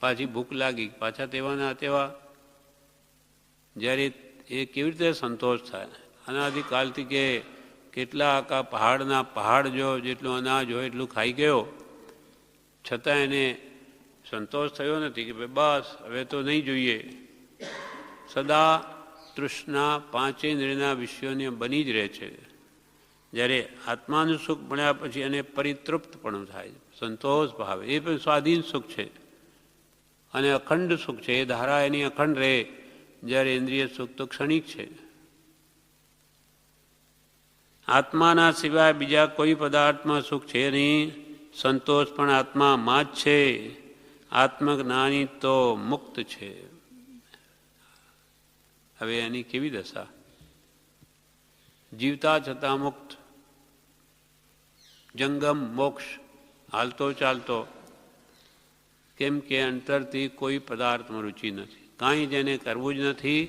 પાછી ભૂખ લાગી, પાછા તેવાના તેવા. જ્યારે એ કેવી રીતે સંતોષ થાય? અનાદિકાલથી કેટલાક આ પહાડના પહાડ જો જેટલું અનાજ હોય એટલું ખાઈ ગયો, છતાં એને સંતોષ થયો નથી કે ભાઈ બસ હવે તો નહીં જોઈએ. સદા તૃષ્ણા પાંચેય ઇન્દ્રિયના વિષયોને બની જ રહે છે. જ્યારે આત્માનું સુખ મળ્યા પછી એને પરિતૃપ્તપણું થાય, સંતોષ ભાવે. એ પણ સ્વાધીન સુખ છે અને અખંડ સુખ છે. એ ધારા એની અખંડ રહે, જ્યારે ઇન્દ્રિય સુખ તો ક્ષણિક છે. આત્માના સિવાય બીજા કોઈ પદાર્થમાં સુખ છે નહીં. સંતોષ પણ આત્મામાં જ છે. આત્મજ્ઞાની તો મુક્ત છે. હવે એની કેવી દશા? જીવતા છતાં મુક્ત, જંગમ મોક્ષ, હાલતો ચાલતો. કેમ કે અંતરથી કોઈ પદાર્થમાં રુચિ નથી, કાંઈ જેને કરવું જ નથી.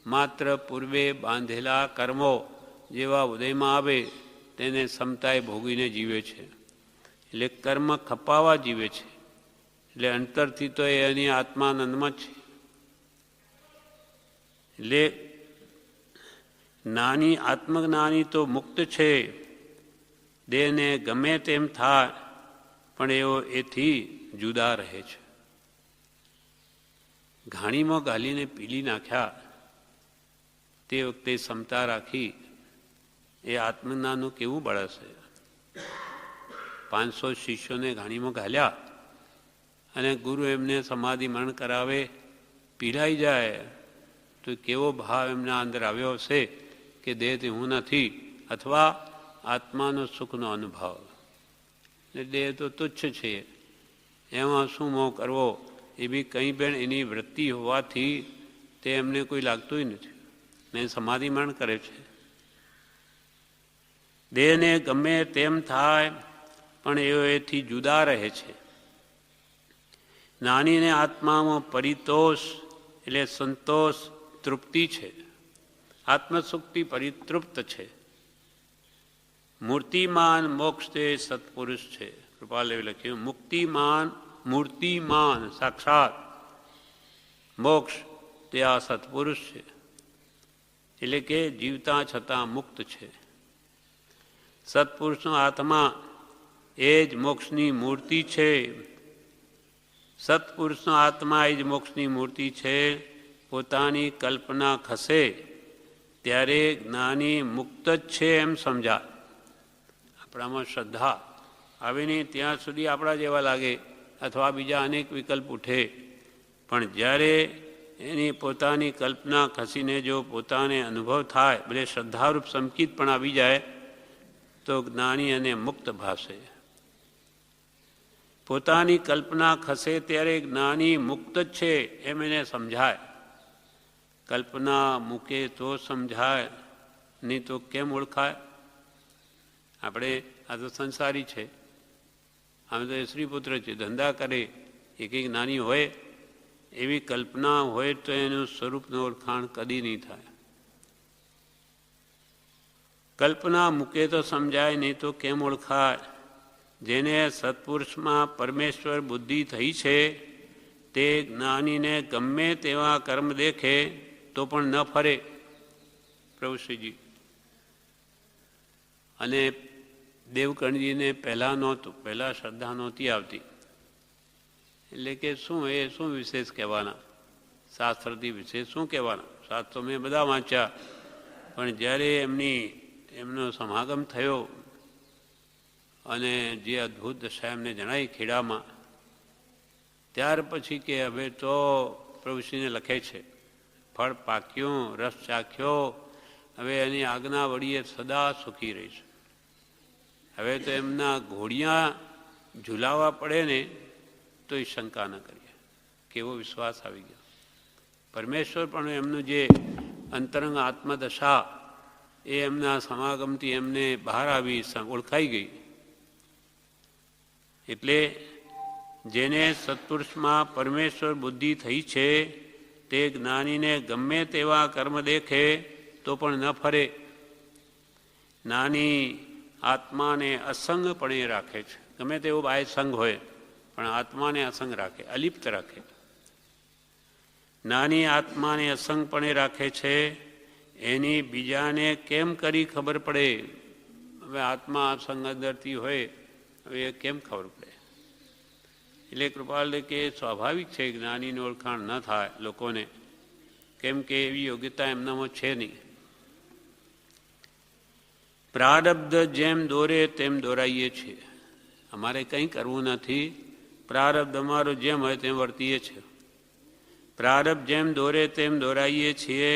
માત્ર પૂર્વે બાંધેલા કર્મો જેવા ઉદયમાં આવે તેને સમતાએ ભોગીને જીવે છે. એટલે કર્મ ખપાવા જીવે છે. એટલે અંતરથી તો એ એની આત્માનંદમાં છે. એટલે જ્ઞાની આત્મજ્ઞાની તો મુક્ત છે. દેહને ગમે તેમ થાય પણ એવો એથી જુદા રહે છે. ઘાણીમાં ગાલીને પીલી નાખ્યા તે વખતે સમતા રાખી એ આત્મજ્ઞાનનું કેવું બળ હશે? 500 શિષ્યોને ઘાણીમાં ઘાલ્યા અને ગુરુ એમને સમાધિ મરણ કરાવે, પીડાઈ જાય તો કેવો ભાવ એમના અંદર આવ્યો હશે કે દેહથી હું નથી, અથવા આત્માનો સુખનો અનુભવ. દેહ તો તુચ્છ છે, એમાં શું મોહ કરવો? એ બી કંઈ પણ એની વૃત્તિ હોવાથી તે એમને કોઈ લાગતું નથી ને સમાધિ મરણ કરે છે. દેહને ગમે તેમ થાય પણ એથી જુદા રહે છે. જ્ઞાનીને આત્મામાં પરિતોષ એટલે સંતોષ, તૃપ્તિ છે. આત્મસુખથી પરિતૃપ્ત છે. મૂર્તિમાન મોક્ષ તે સત્પુરુષ છે. કૃપાલેવે લખ્યું મુક્તિમાન, મૂર્તિમાન સાક્ષાત મોક્ષ તે આ સત્પુરુષ છે. એટલે કે જીવતા છતાં મુક્ત છે. સત્પુરુષનો આત્મા એ જ મોક્ષની મૂર્તિ છે. સત્પુરુષનો આત્મા એ જ મોક્ષની મૂર્તિ છે. પોતાની કલ્પના ખસે ત્યારે જ્ઞાની મુક્ત જ છે એમ સમજાય. આપણામાં શ્રદ્ધા આવે નહીં ત્યાં સુધી આપણા જેવા લાગે, અથવા બીજા અનેક વિકલ્પ ઉઠે. પણ જ્યારે એની પોતાની કલ્પના ખસીને જો પોતાને અનુભવ થાય, ભલે શ્રદ્ધારૂપ સંકિત પણ આવી જાય, તો જ્ઞાની અને મુક્ત ભાષે. પોતાની કલ્પના ખસે ત્યારે જ્ઞાની મુક્ત જ છે એમ એને સમજાય. કલ્પના મૂકે તો સમજાય, નહીં તો કેમ ઓળખાય? આપણે આ તો સંસારી છે, આમ તો સ્ત્રીપુત્ર છે, ધંધા કરે, એ કંઈક નાની હોય એવી કલ્પના હોય તો એનું સ્વરૂપનું ઓળખાણ કદી નહીં થાય. કલ્પના મૂકે તો સમજાય, નહીં તો કેમ ઓળખાય? જેને સત્પુરુષમાં પરમેશ્વર બુદ્ધિ થઈ છે તે જ્ઞાનીને ગમે તેવા કર્મ દેખે તો પણ ન ફરે. પ્રભુશ્રીજી અને દેવકણજીને પહેલાં નહોતું, પહેલાં શ્રદ્ધા નહોતી આવતી. એટલે કે શું વિશેષ કહેવાના? શાસ્ત્રથી વિશેષ શું કહેવાના? શાસ્ત્રો મેં બધા વાંચ્યા, પણ જ્યારે એમનો સમાગમ થયો અને જે અદ્ભુત દશા એમને જણાઈ ખેડામાં, ત્યાર પછી કે હવે તો પ્રભુશ્રીને લખે છે ફળ પાક્યું, રસ ચાખ્યો, હવે એની આજ્ઞા વળીએ સદા સુખી રહીશ. હવે તો એમના ઘોડિયા ઝુલાવવા પડે ને તો એ શંકા ન કરીએ. કેવો વિશ્વાસ આવી ગયો. પરમેશ્વર પણ એમનું જે અંતરંગ આત્મદશા એ એમના સમાગમથી એમને બહાર આવી, ઓળખાઈ ગઈ. એટલે જેને સત્પુરુષમાં પરમેશ્વર બુદ્ધિ થઈ છે તે જ્ઞાનીને ગમે તેવા કર્મ દેખે તો પણ ન ફરે. જ્ઞાની આત્માને અસંગપણે રાખે છે. ગમે તેવો બાહ્ય સંગ હોય પણ આત્માને અસંગ રાખે, અલિપ્ત રાખે. જ્ઞાની આત્માને અસંગપણે રાખે છે. એની બીજાને કેમ કરી ખબર પડે? હવે આત્મા સંગ અંદરથી હોય, હવે એ કેમ ખબર પડે? એટલે કૃપાલ કે સ્વાભાવિક છે જ્ઞાનીની ઓળખાણ ન થાય લોકોને, કેમ કે એવી યોગ્યતા એમનામાં છે નહીં. પ્રારબ્ધ જેમ દોરે તેમ દોરાઈએ છીએ. અમારે કંઈ કરવું નથી, પ્રારબ્ધ અમારો જેમ હોય તેમ વર્તીએ છીએ. પ્રારબ્ધ જેમ દોરે તેમ દોરાઈએ છીએ,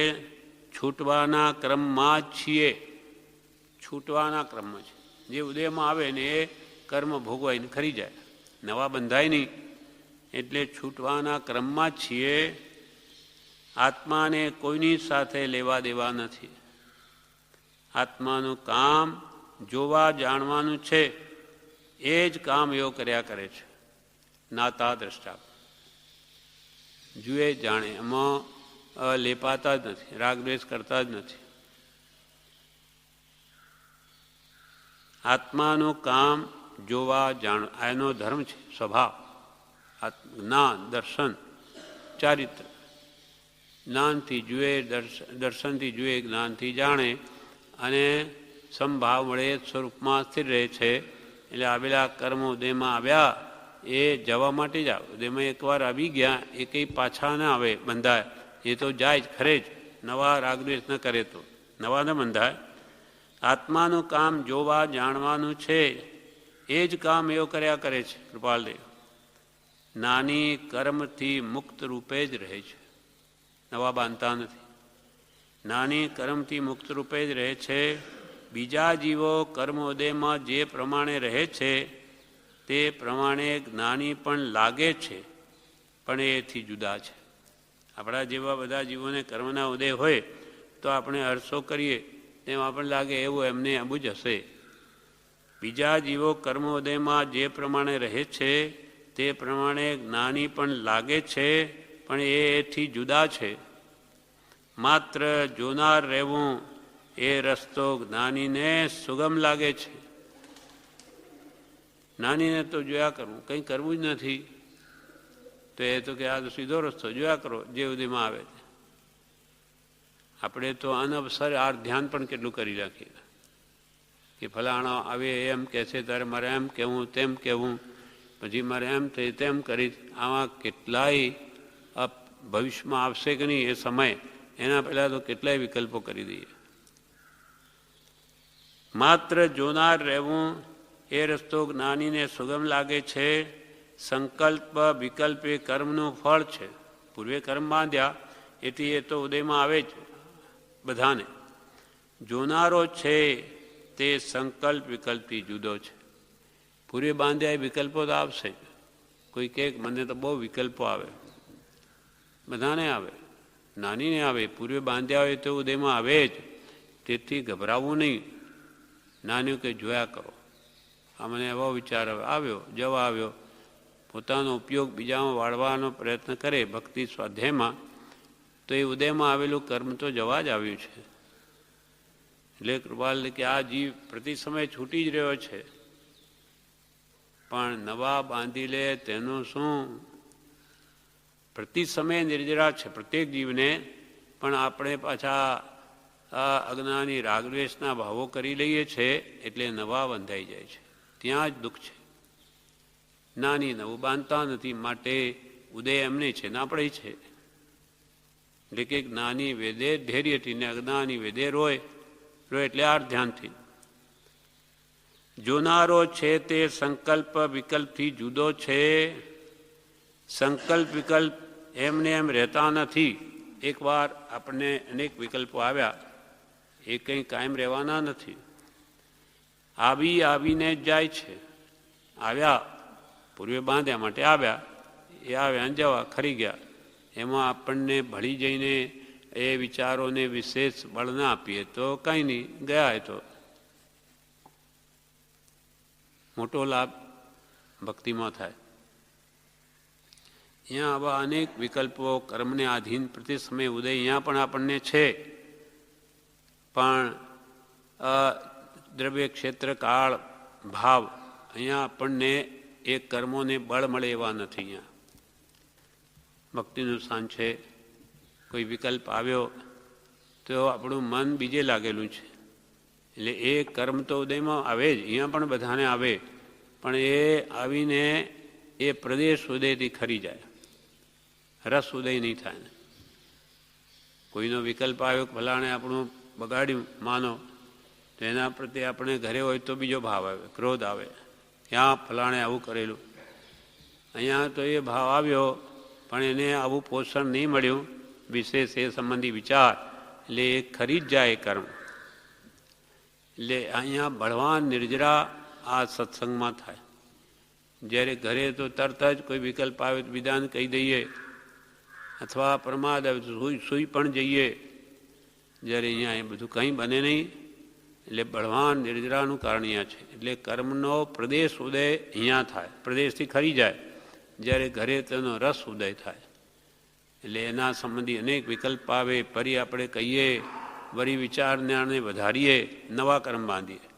છૂટવાના ક્રમમાં જ છીએ. છૂટવાના ક્રમમાં છે. જે ઉદયમાં આવે ને એ કર્મ ભોગવાઈને ખરી જાય, નવા બંધાય નહીં, એટલે છૂટવાના ક્રમમાં જ છીએ. આત્માને કોઈની સાથે લેવા દેવા નથી. આત્માનું કામ જોવા જાણવાનું છે, એ જ કામ એવો કર્યા કરે છે. નાતા દ્રષ્ટા જુએ જાણે, એમાં લેપાતા જ નથી, રાગદ્વેષ કરતા જ નથી. આત્માનું કામ જોવા જાણ એનો ધર્મ છે, સ્વભાવ. જ્ઞાન, દર્શન, ચારિત્ર. જ્ઞાનથી જુએ, દર્શનથી જુએ, જ્ઞાનથી જાણે, અને સમભાવ મળે સ્વરૂપમાં સ્થિર રહે છે. એટલે આવેલા કર્મો ઉદયમાં આવ્યા એ જવા માટે જ આવે. ઉદયમાં એકવાર આવી ગયા એ કંઈ પાછા ના આવે, બંધાય. એ તો જાય જ ખરે જ, નવા રાગદ્વેષ ન કરે તો નવા ન બંધાય. આત્માનું કામ જોવા જાણવાનું છે, એ જ કામ એવો કર્યા કરે છે. કૃપાલદેવ નાની કર્મથી મુક્ત રૂપે જ રહે છે, નવા બાંધતા નથી. નાની કર્મથી મુક્ત રૂપે જ રહે છે. બીજા જીવો કર્મોદયમાં જે પ્રમાણે રહે છે તે પ્રમાણે જ્ઞાની પણ લાગે છે, પણ એથી જુદા છે. આપણા જેવા બધા જીવોને કર્મના ઉદય હોય તો આપણે હર્ષો કરીએ તેમ આપણને લાગે એવું એમને આવું જ હશે. બીજા જીવો કર્મોદયમાં જે પ્રમાણે રહે છે તે પ્રમાણે જ્ઞાની પણ લાગે છે, પણ એથી જુદા છે. માત્ર જોનાર રહેવું એ રસ્તો જ્ઞાનીને સુગમ લાગે છે. જ્ઞાનીને તો જોયા કરવું, કંઈ કરવું જ નથી, તો એ તો કે આ તો સીધો રસ્તો, જોયા કરો જે સુધીમાં આવે. આપણે તો અનવસર આ ધ્યાન પણ કેટલું કરી રાખીએ કે ફલાણા આવે એમ કહે છે ત્યારે મારે એમ કહેવું, તેમ કહેવું, પછી મારે એમ થઈ તેમ કરી. આમાં કેટલાય ભવિષ્યમાં આવશે કે નહીં એ સમય, એના પહેલાં તો કેટલાય વિકલ્પો કરી દઈએ. માત્ર જોનાર રહેવું એ રસ્તો જ્ઞાનીને સુગમ લાગે છે. સંકલ્પ વિકલ્પ એ કર્મનું ફળ છે. પૂર્વે કર્મ બાંધ્યા એથી એ તો ઉદયમાં આવે જ બધાને. જોનારો છે તે સંકલ્પ વિકલ્પથી જુદો છે. પૂર્વે બાંધ્યા એ વિકલ્પો તો આવશે. કોઈ કહે મને તો બહુ વિકલ્પો આવે, બધાને આવે, નાનીને આવે. પૂર્વે બાંધ્યા હોય તો ઉદયમાં આવે જ, તેથી ગભરાવું નહીં. નાન્યું કે જોયા કરો, આ મને એવો વિચાર આવ્યો, જવા આવ્યો, પોતાનો ઉપયોગ બીજામાં વાળવાનો પ્રયત્ન કરે ભક્તિ સ્વાધ્યાયમાં, તો એ ઉદયમાં આવેલું કર્મ તો જવા જ આવ્યું છે. એટલે કૃપાલ કે આ જીવ પ્રતિ સમય છૂટી જ રહ્યો છે, પણ નવા બાંધી લે તેનું શું? પ્રતિ સમય નિર્જરા છે પ્રત્યેક જીવને, પણ આપણે પાછા અજ્ઞાની રાગદ્વેષના ભાવો કરી લઈએ છીએ, એટલે નવા બંધાઈ જાય છે. ત્યાં જ દુઃખ છે. નાની નવું બાંધતા નથી, માટે ઉદય એમને છે ને આપણે છે. એટલે કે જ્ઞાની વેદે ધૈર્યથી ને અજ્ઞાની વેદે રોય એટલે આ ધ્યાનથી. જોનારો છે તે સંકલ્પ વિકલ્પથી જુદો છે. સંકલ્પ વિકલ્પ એમને એમ રહેતા નથી. એકવાર આપણને અનેક વિકલ્પો આવ્યા, એ કંઈ કાયમ રહેવાના નથી. આવીને જ જાય છે. આવ્યા પૂર્વે બાંધ્યા માટે આવ્યા, એ આવ્યા જવા ખરી ગયા. એમાં આપણને ભળી જઈને એ વિચારોને વિશેષ બળ ના આપીએ તો કંઈ નહીં, ગયા એ તો મોટો લાભ ભક્તિમાં થાય. અહીંયા આવા અનેક વિકલ્પો કર્મને આધીન પ્રતિ સમય ઉદય અહીંયા પણ આપણને છે, પણ દ્રવ્ય ક્ષેત્ર કાળ ભાવ અહીંયા આપણને એ કર્મોને બળ મળે એવા નથી. અહીંયા ભક્તિનું સ્થાન છે. કોઈ વિકલ્પ આવ્યો તો આપણું મન બીજે લાગેલું છે, એટલે એ કર્મ તો ઉદયમાં આવે જ, અહીંયા પણ બધાને આવે, પણ એ આવીને એ પ્રદેશ ઉદયથી ખરી જાય, રસ ઉદય નહીં થાય ને. કોઈનો વિકલ્પ આવ્યો ફલાણે આપણું બગાડ્યું માનો, તો એના પ્રત્યે આપણે ઘરે હોય તો બીજો ભાવ આવે, ક્રોધ આવે, ક્યાં ફલાણે આવું કરેલું. અહીંયા તો એ ભાવ આવ્યો, પણ એને આવું પોષણ નહીં મળ્યું, વિશેષ એ સંબંધી વિચાર, એટલે એ ખરી જ જાય કર્મ. એટલે અહીંયા બળવાન નિર્જરા આ સત્સંગમાં થાય. જ્યારે ઘરે તો તરત જ કોઈ વિકલ્પ આવે તો વિધાન કહી દઈએ, અથવા પ્રમાદ આવે તો સૂઈ પણ જઈએ. જ્યારે અહીંયા એ બધું કંઈ બને નહીં. એટલે બળવાન નિર્જરાનું કારણ અહીંયા છે. એટલે કર્મનો પ્રદેશ ઉદય અહીંયા થાય, પ્રદેશથી ખરી જાય. જ્યારે ઘરે તેનો રસ ઉદય થાય. એટલે એના સંબંધી અનેક વિકલ્પ આવે, ફરી આપણે કહીએ, વળી વિચારને વધારીએ, નવા કર્મ બાંધીએ.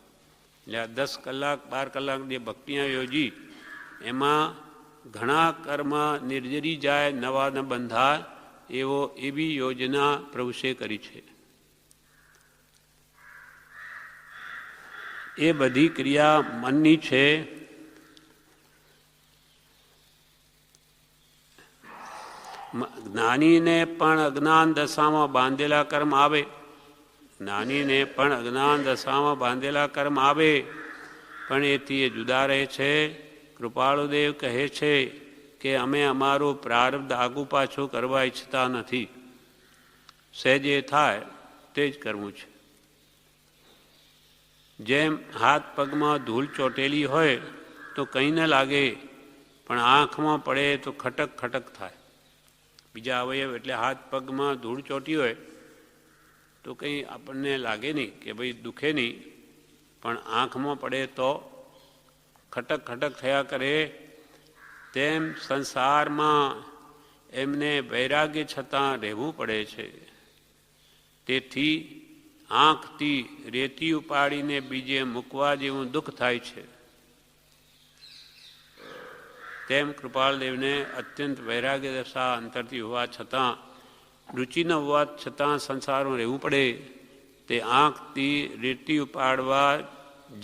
એટલે આ 10 કલાક 12 કલાક જે ભક્તિਆਂ યોજી, એમાં ઘણા કર્મ નિર્જરી જાય, નવા ન બંધાય, એવી યોજના પ્રભુએ કરી છે. એ બધી ક્રિયા મનની છે. જ્ઞાનીને પણ અજ્ઞાન દશામાં બાંધેલા કર્મ આવે, જ્ઞાનીને પણ અજ્ઞાન દશામાં બાંધેલા કર્મ આવે, પણ એથી એ જુદા રહે છે. કૃપાળુદેવ કહે છે કે અમે અમારું પ્રારબ્ધ આગુ પાછું કરવા ઈચ્છતા નથી. સહેજે થાય તે જ કરવું છે. જેમ હાથ પગમાં ધૂળ ચોટેલી હોય તો કંઈ ન લાગે, પણ આંખમાં પડે તો ખટક ખટક થાય. બીજા અવયવ એટલે હાથ પગમાં ધૂળ ચોટી હોય તો કંઈ આપણને લાગે નહીં કે ભાઈ દુખે નહીં, પણ આંખમાં પડે તો ખટક ખટક થયા કરે. તેમ સંસારમાં એમને વૈરાગ્ય છતાં રહેવું પડે છે. તેથી આંખથી રેતી ઉપાડીને બીજે મૂકવા જેવું દુઃખ થાય છે. તેમ કૃપાળદેવને અત્યંત વૈરાગ્ય દશા અંતરથી હોવા છતાં, રુચિ ન હોવા છતાં સંસારમાં રહેવું પડે. તે આંખથી રેતી ઉપાડવા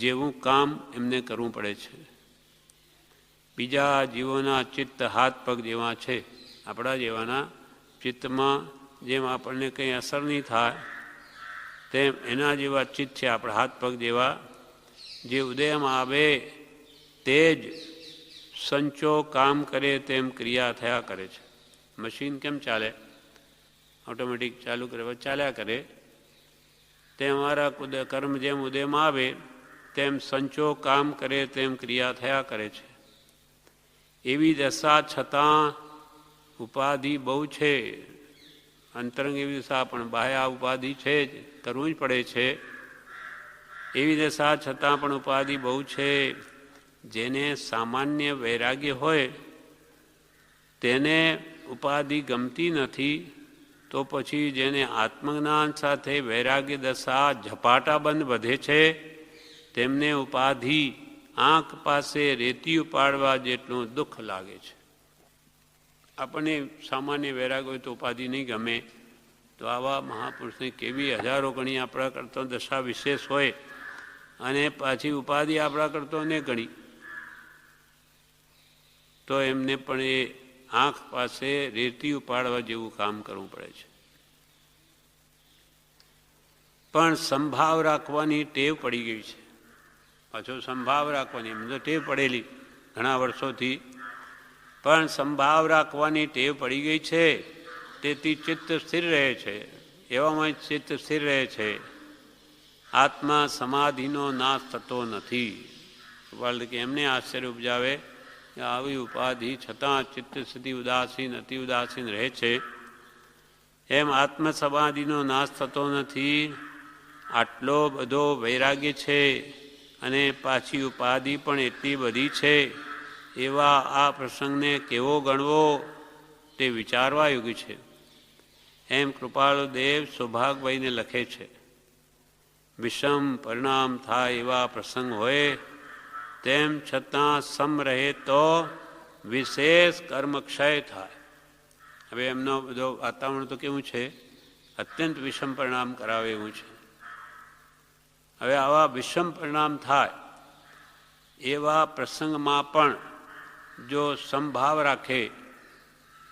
જેવું કામ એમને કરવું પડે છે. બીજા જીવોના ચિત્ત હાથ પગ જેવા છે. આપણા જેવાના ચિત્તમાં જેમ આપણને કંઈ અસર નહીં થાય, તેમ એના જેવા ચિત્ત છે આપણા હાથ પગ જેવા. જે ઉદયમાં આવે તે જ સંચો કામ કરે તેમ ક્રિયા થયા કરે છે. મશીન કેમ ચાલે? ઓટોમેટિક ચાલુ કરે, ચાલ્યા કરે. તેમ અમારા કર્મ જેમ ઉદયમાં આવે તેમ સંચો કામ કરે તેમ ક્રિયા થયા કરે છે. એવી દશા છતાં ઉપાધિ બહુ છે. અંતરંગ એવી દશા, પણ બાહ્ય ઉપાધિ છે જ, કરવું જ પડે છે. એવી દશા છતાં પણ ઉપાધિ બહુ છે. જેને સામાન્ય વૈરાગ્ય હોય તેને ઉપાધિ ગમતી નથી, તો પછી જેને આત્મજ્ઞાન સાથે વૈરાગ્ય દશા ઝપાટાબંધ વધે છે તેમને ઉપાધિ આંખ પાસે રેતી ઉપાડવા જેટલું દુઃખ લાગે છે. આપણને સામાન્ય વૈરાગ હોય તો ઉપાધિ નહીં ગમે, તો આવા મહાપુરુષની કેવી હજારો ગણી આપણા કરતો દશા વિશેષ હોય, અને પાછી ઉપાધિ આપણા કરતો ને ગણી, તો એમને પણ એ આંખ પાસે રેતી ઉપાડવા જેવું કામ કરવું પડે છે. પણ સંભાવ રાખવાની ટેવ પડી ગઈ છે. પાછો સંભાવ રાખવાની, એમ તો ટેવ પડેલી ઘણા વર્ષોથી, પણ સંભાવ રાખવાની ટેવ પડી ગઈ છે. તેથી ચિત્ત સ્થિર રહે છે. એવામાં ચિત્ત સ્થિર રહે છે. આત્મા સમાધિનો નાશ થતો નથી. કે એમને આશ્ચર્ય ઉપજાવે કે આવી ઉપાધિ છતાં ચિત્ત સ્થિતિ ઉદાસીન અતિ ઉદાસીન રહે છે. એમ આત્મ સમાધિનો નાશ થતો નથી. આટલો બધો વૈરાગ્ય છે અને પાછી ઉપાધિ પણ એટલી બધી છે. એવા આ પ્રસંગને કેવો ગણવો તે વિચારવા યોગ્ય છે. એમ કૃપાળુ દેવ સૌભાગભાઈને લખે છે. વિષમ પરિણામ થાય એવા પ્રસંગ હોય, તેમ છતાં સમ રહે તો વિશેષ કર્મક્ષય થાય. હવે એમનો બધો વાતાવરણ તો કેવું છે? અત્યંત વિષમ પરિણામ કરાવે એવું છે. હવે આવા વિષમ પરિણામ થાય એવા પ્રસંગમાં પણ જો સંભાવ રાખે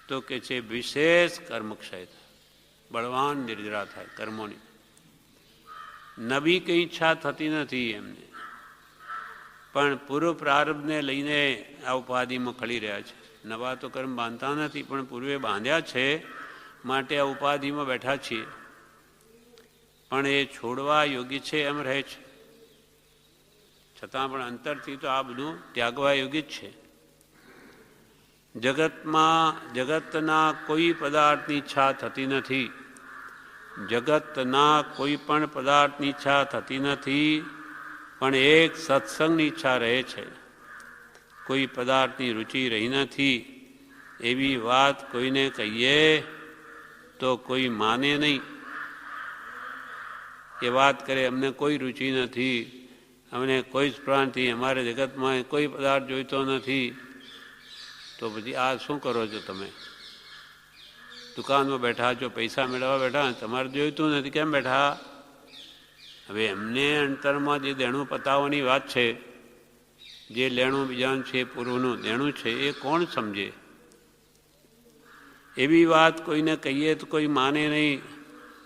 તો કે છે વિશેષ કર્મક્ષય થાય, બળવાન નિર્જરા થાય કર્મોની. નવી કંઈ ઈચ્છા થતી નથી એમને, પણ પૂર્વ પ્રારબ્ધને લઈને આ ઉપાધિમાં ખડી રહ્યા છે. નવા તો કર્મ બાંધતા નથી, પણ પૂર્વે બાંધ્યા છે માટે આ ઉપાધિમાં બેઠા છીએ. પણ એ છોડવા યોગ્ય છે એમ રહે છે, છતાં પણ અંતરથી તો આ બધું ત્યાગવા યોગ્ય જ છે. જગતના કોઈ પદાર્થની ઈચ્છા થતી નથી, જગતના કોઈ પણ પદાર્થની ઈચ્છા થતી નથી, પણ એક સત્સંગની ઈચ્છા રહે છે. કોઈ પદાર્થની રુચિ રહી નથી એવી વાત કોઈને કહીએ તો કોઈ માને નહીં. એ વાત કરે અમને કોઈ રુચિ નથી, અમને કોઈ જ પ્રાંતિ, અમારે જગતમાં કોઈ પદાર્થ જોઈતો નથી, તો પછી આ શું કરો છો તમે? દુકાનમાં બેઠા છો, પૈસા મેળવવા બેઠા, તમારે જોઈતું નથી કેમ બેઠા? હવે એમને અંતરમાં જે દેણું પતાવવાની વાત છે, જે લેણું બીજાનું છે, પૂર્વનું દેણું છે, એ કોણ સમજે? એવી વાત કોઈને કહીએ તો કોઈ માને નહીં.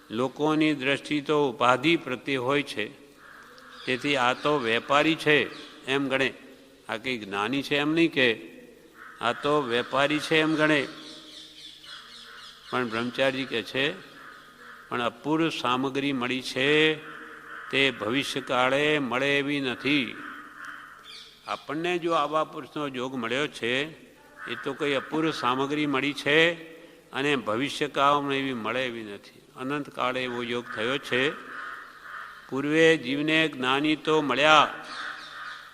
લોકોની દ્રષ્ટિ તો ઉપાધિ પ્રત્યે હોય છે, તેથી આ તો વેપારી છે એમ ગણે. આ કંઈ જ્ઞાની છે એમ નહીં કે, આ તો વેપારી છે એમ ગણે. પણ બ્રહ્મચારી કહે છે પણ અપૂર્વ સામગ્રી મળી છે તે ભવિષ્યકાળે મળે એવી નથી. આપણને જો આવા પુરુષનો યોગ મળ્યો છે એ તો કોઈ અપૂર્વ સામગ્રી મળી છે અને ભવિષ્યકાળમાં એવી મળે એવી નથી. અનંતકાળે એવો યોગ થયો છે. પૂર્વે જીવને જ્ઞાની તો મળ્યા,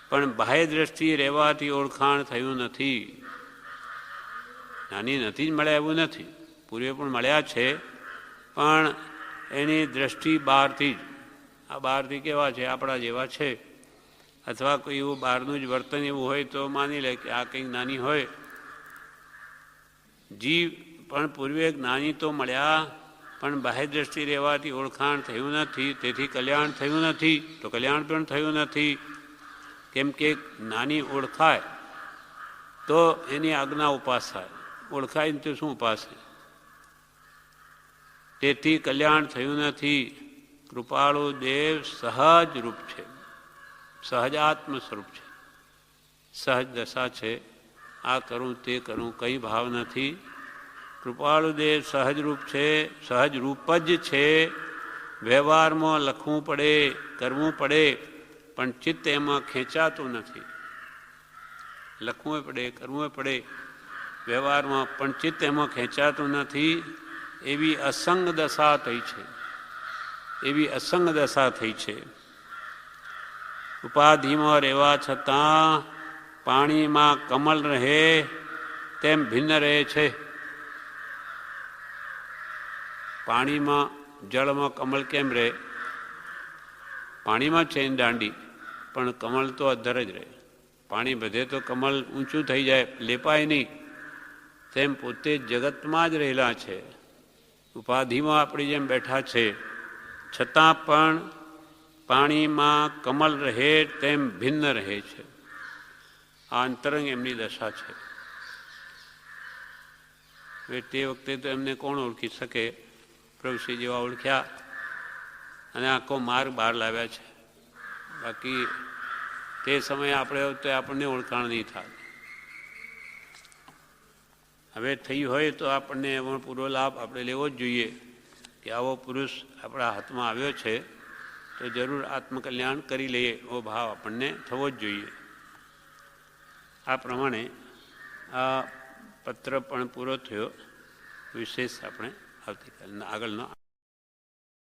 પણ બાહ્ય દ્રષ્ટિ રહેવાથી ઓળખાણ થયું નથી. જ્ઞાની નથી જ મળ્યા એવું નથી, પૂર્વે પણ મળ્યા છે, પણ એની દ્રષ્ટિ બહારથી જ. આ બહારથી કેવા છે? આપણા જેવા છે, અથવા કોઈ એવું બહારનું જ વર્તન એવું હોય તો માની લે કે આ કંઈક જ્ઞાની હોય. જીવ પણ પૂર્વે જ્ઞાની તો મળ્યા, પણ બાહ્ય દ્રષ્ટિ રહેવાથી ઓળખાણ થયું નથી, તેથી કલ્યાણ થયું નથી. તો કલ્યાણ પણ થયું નથી, કેમ કે જ્ઞાની ઓળખાય તો એની આજ્ઞા ઉપાસાય, ઓળખાય ને તો શું ઉપાસે? તેથી કલ્યાણ થયું નથી. કૃપાળુ દેવ સહજ રૂપ છે, સહજાત્મ સ્વરૂપ છે, સહજ દશા છે. આ કરું તે કરું કંઈ ભાવ નથી. કૃપાળુ દેવ સહજ રૂપ છે, સહજ રૂપ જ છે. વ્યવહારમાં લખવું પડે, કરવું પડે, પણ ચિત્ત એમાં ખેંચાતું નથી. લખવું પડે, કરવું પડે વ્યવહારમાં, પણ ચિત્ત એમાં ખેંચાતું નથી. એવી અસંગ દશા થઈ છે, એવી અસંગ દશા થઈ છે. ઉપાધિમાં રહેવા છતાં પાણીમાં કમલ રહે તેમ ભિન્ન રહે છે. પાણીમાં, જળમાં કમળ કેમ રહે? પાણીમાં છે દાંડી, પણ કમળ તો અધર જ રહે. પાણી બધે તો કમળ ઊંચું થઈ જાય, લેપાય નહીં. તેમ પોતે જગતમાં જ રહેલા છે, ઉપાધિમાં આપણી જેમ બેઠા છે, છતાં પણ પાણીમાં કમળ રહે તેમ ભિન્ન રહે છે. આ અંતરંગ એમની દશા છે. હવે તે વખતે તો એમને કોણ ઓળખી શકે? પ્રભુશ્રી જેવા ઓળખ્યા અને આખો માર્ગ બહાર લાવ્યા છે. બાકી તે સમયે આપણે તો આપણને ઓળખાણ નહીં થાય. હવે થઈ હોય તો આપણને એવો પૂરો લાભ આપણે લેવો જ જોઈએ કે આવો પુરુષ આપણા હાથમાં આવ્યો છે તો જરૂર આત્મકલ્યાણ કરી લઈએ એવો ભાવ આપણને થવો જ જોઈએ. આ પ્રમાણે આ પત્ર પણ પૂરો થયો. વિશેષ આપણે આવતીકાલના આગળનો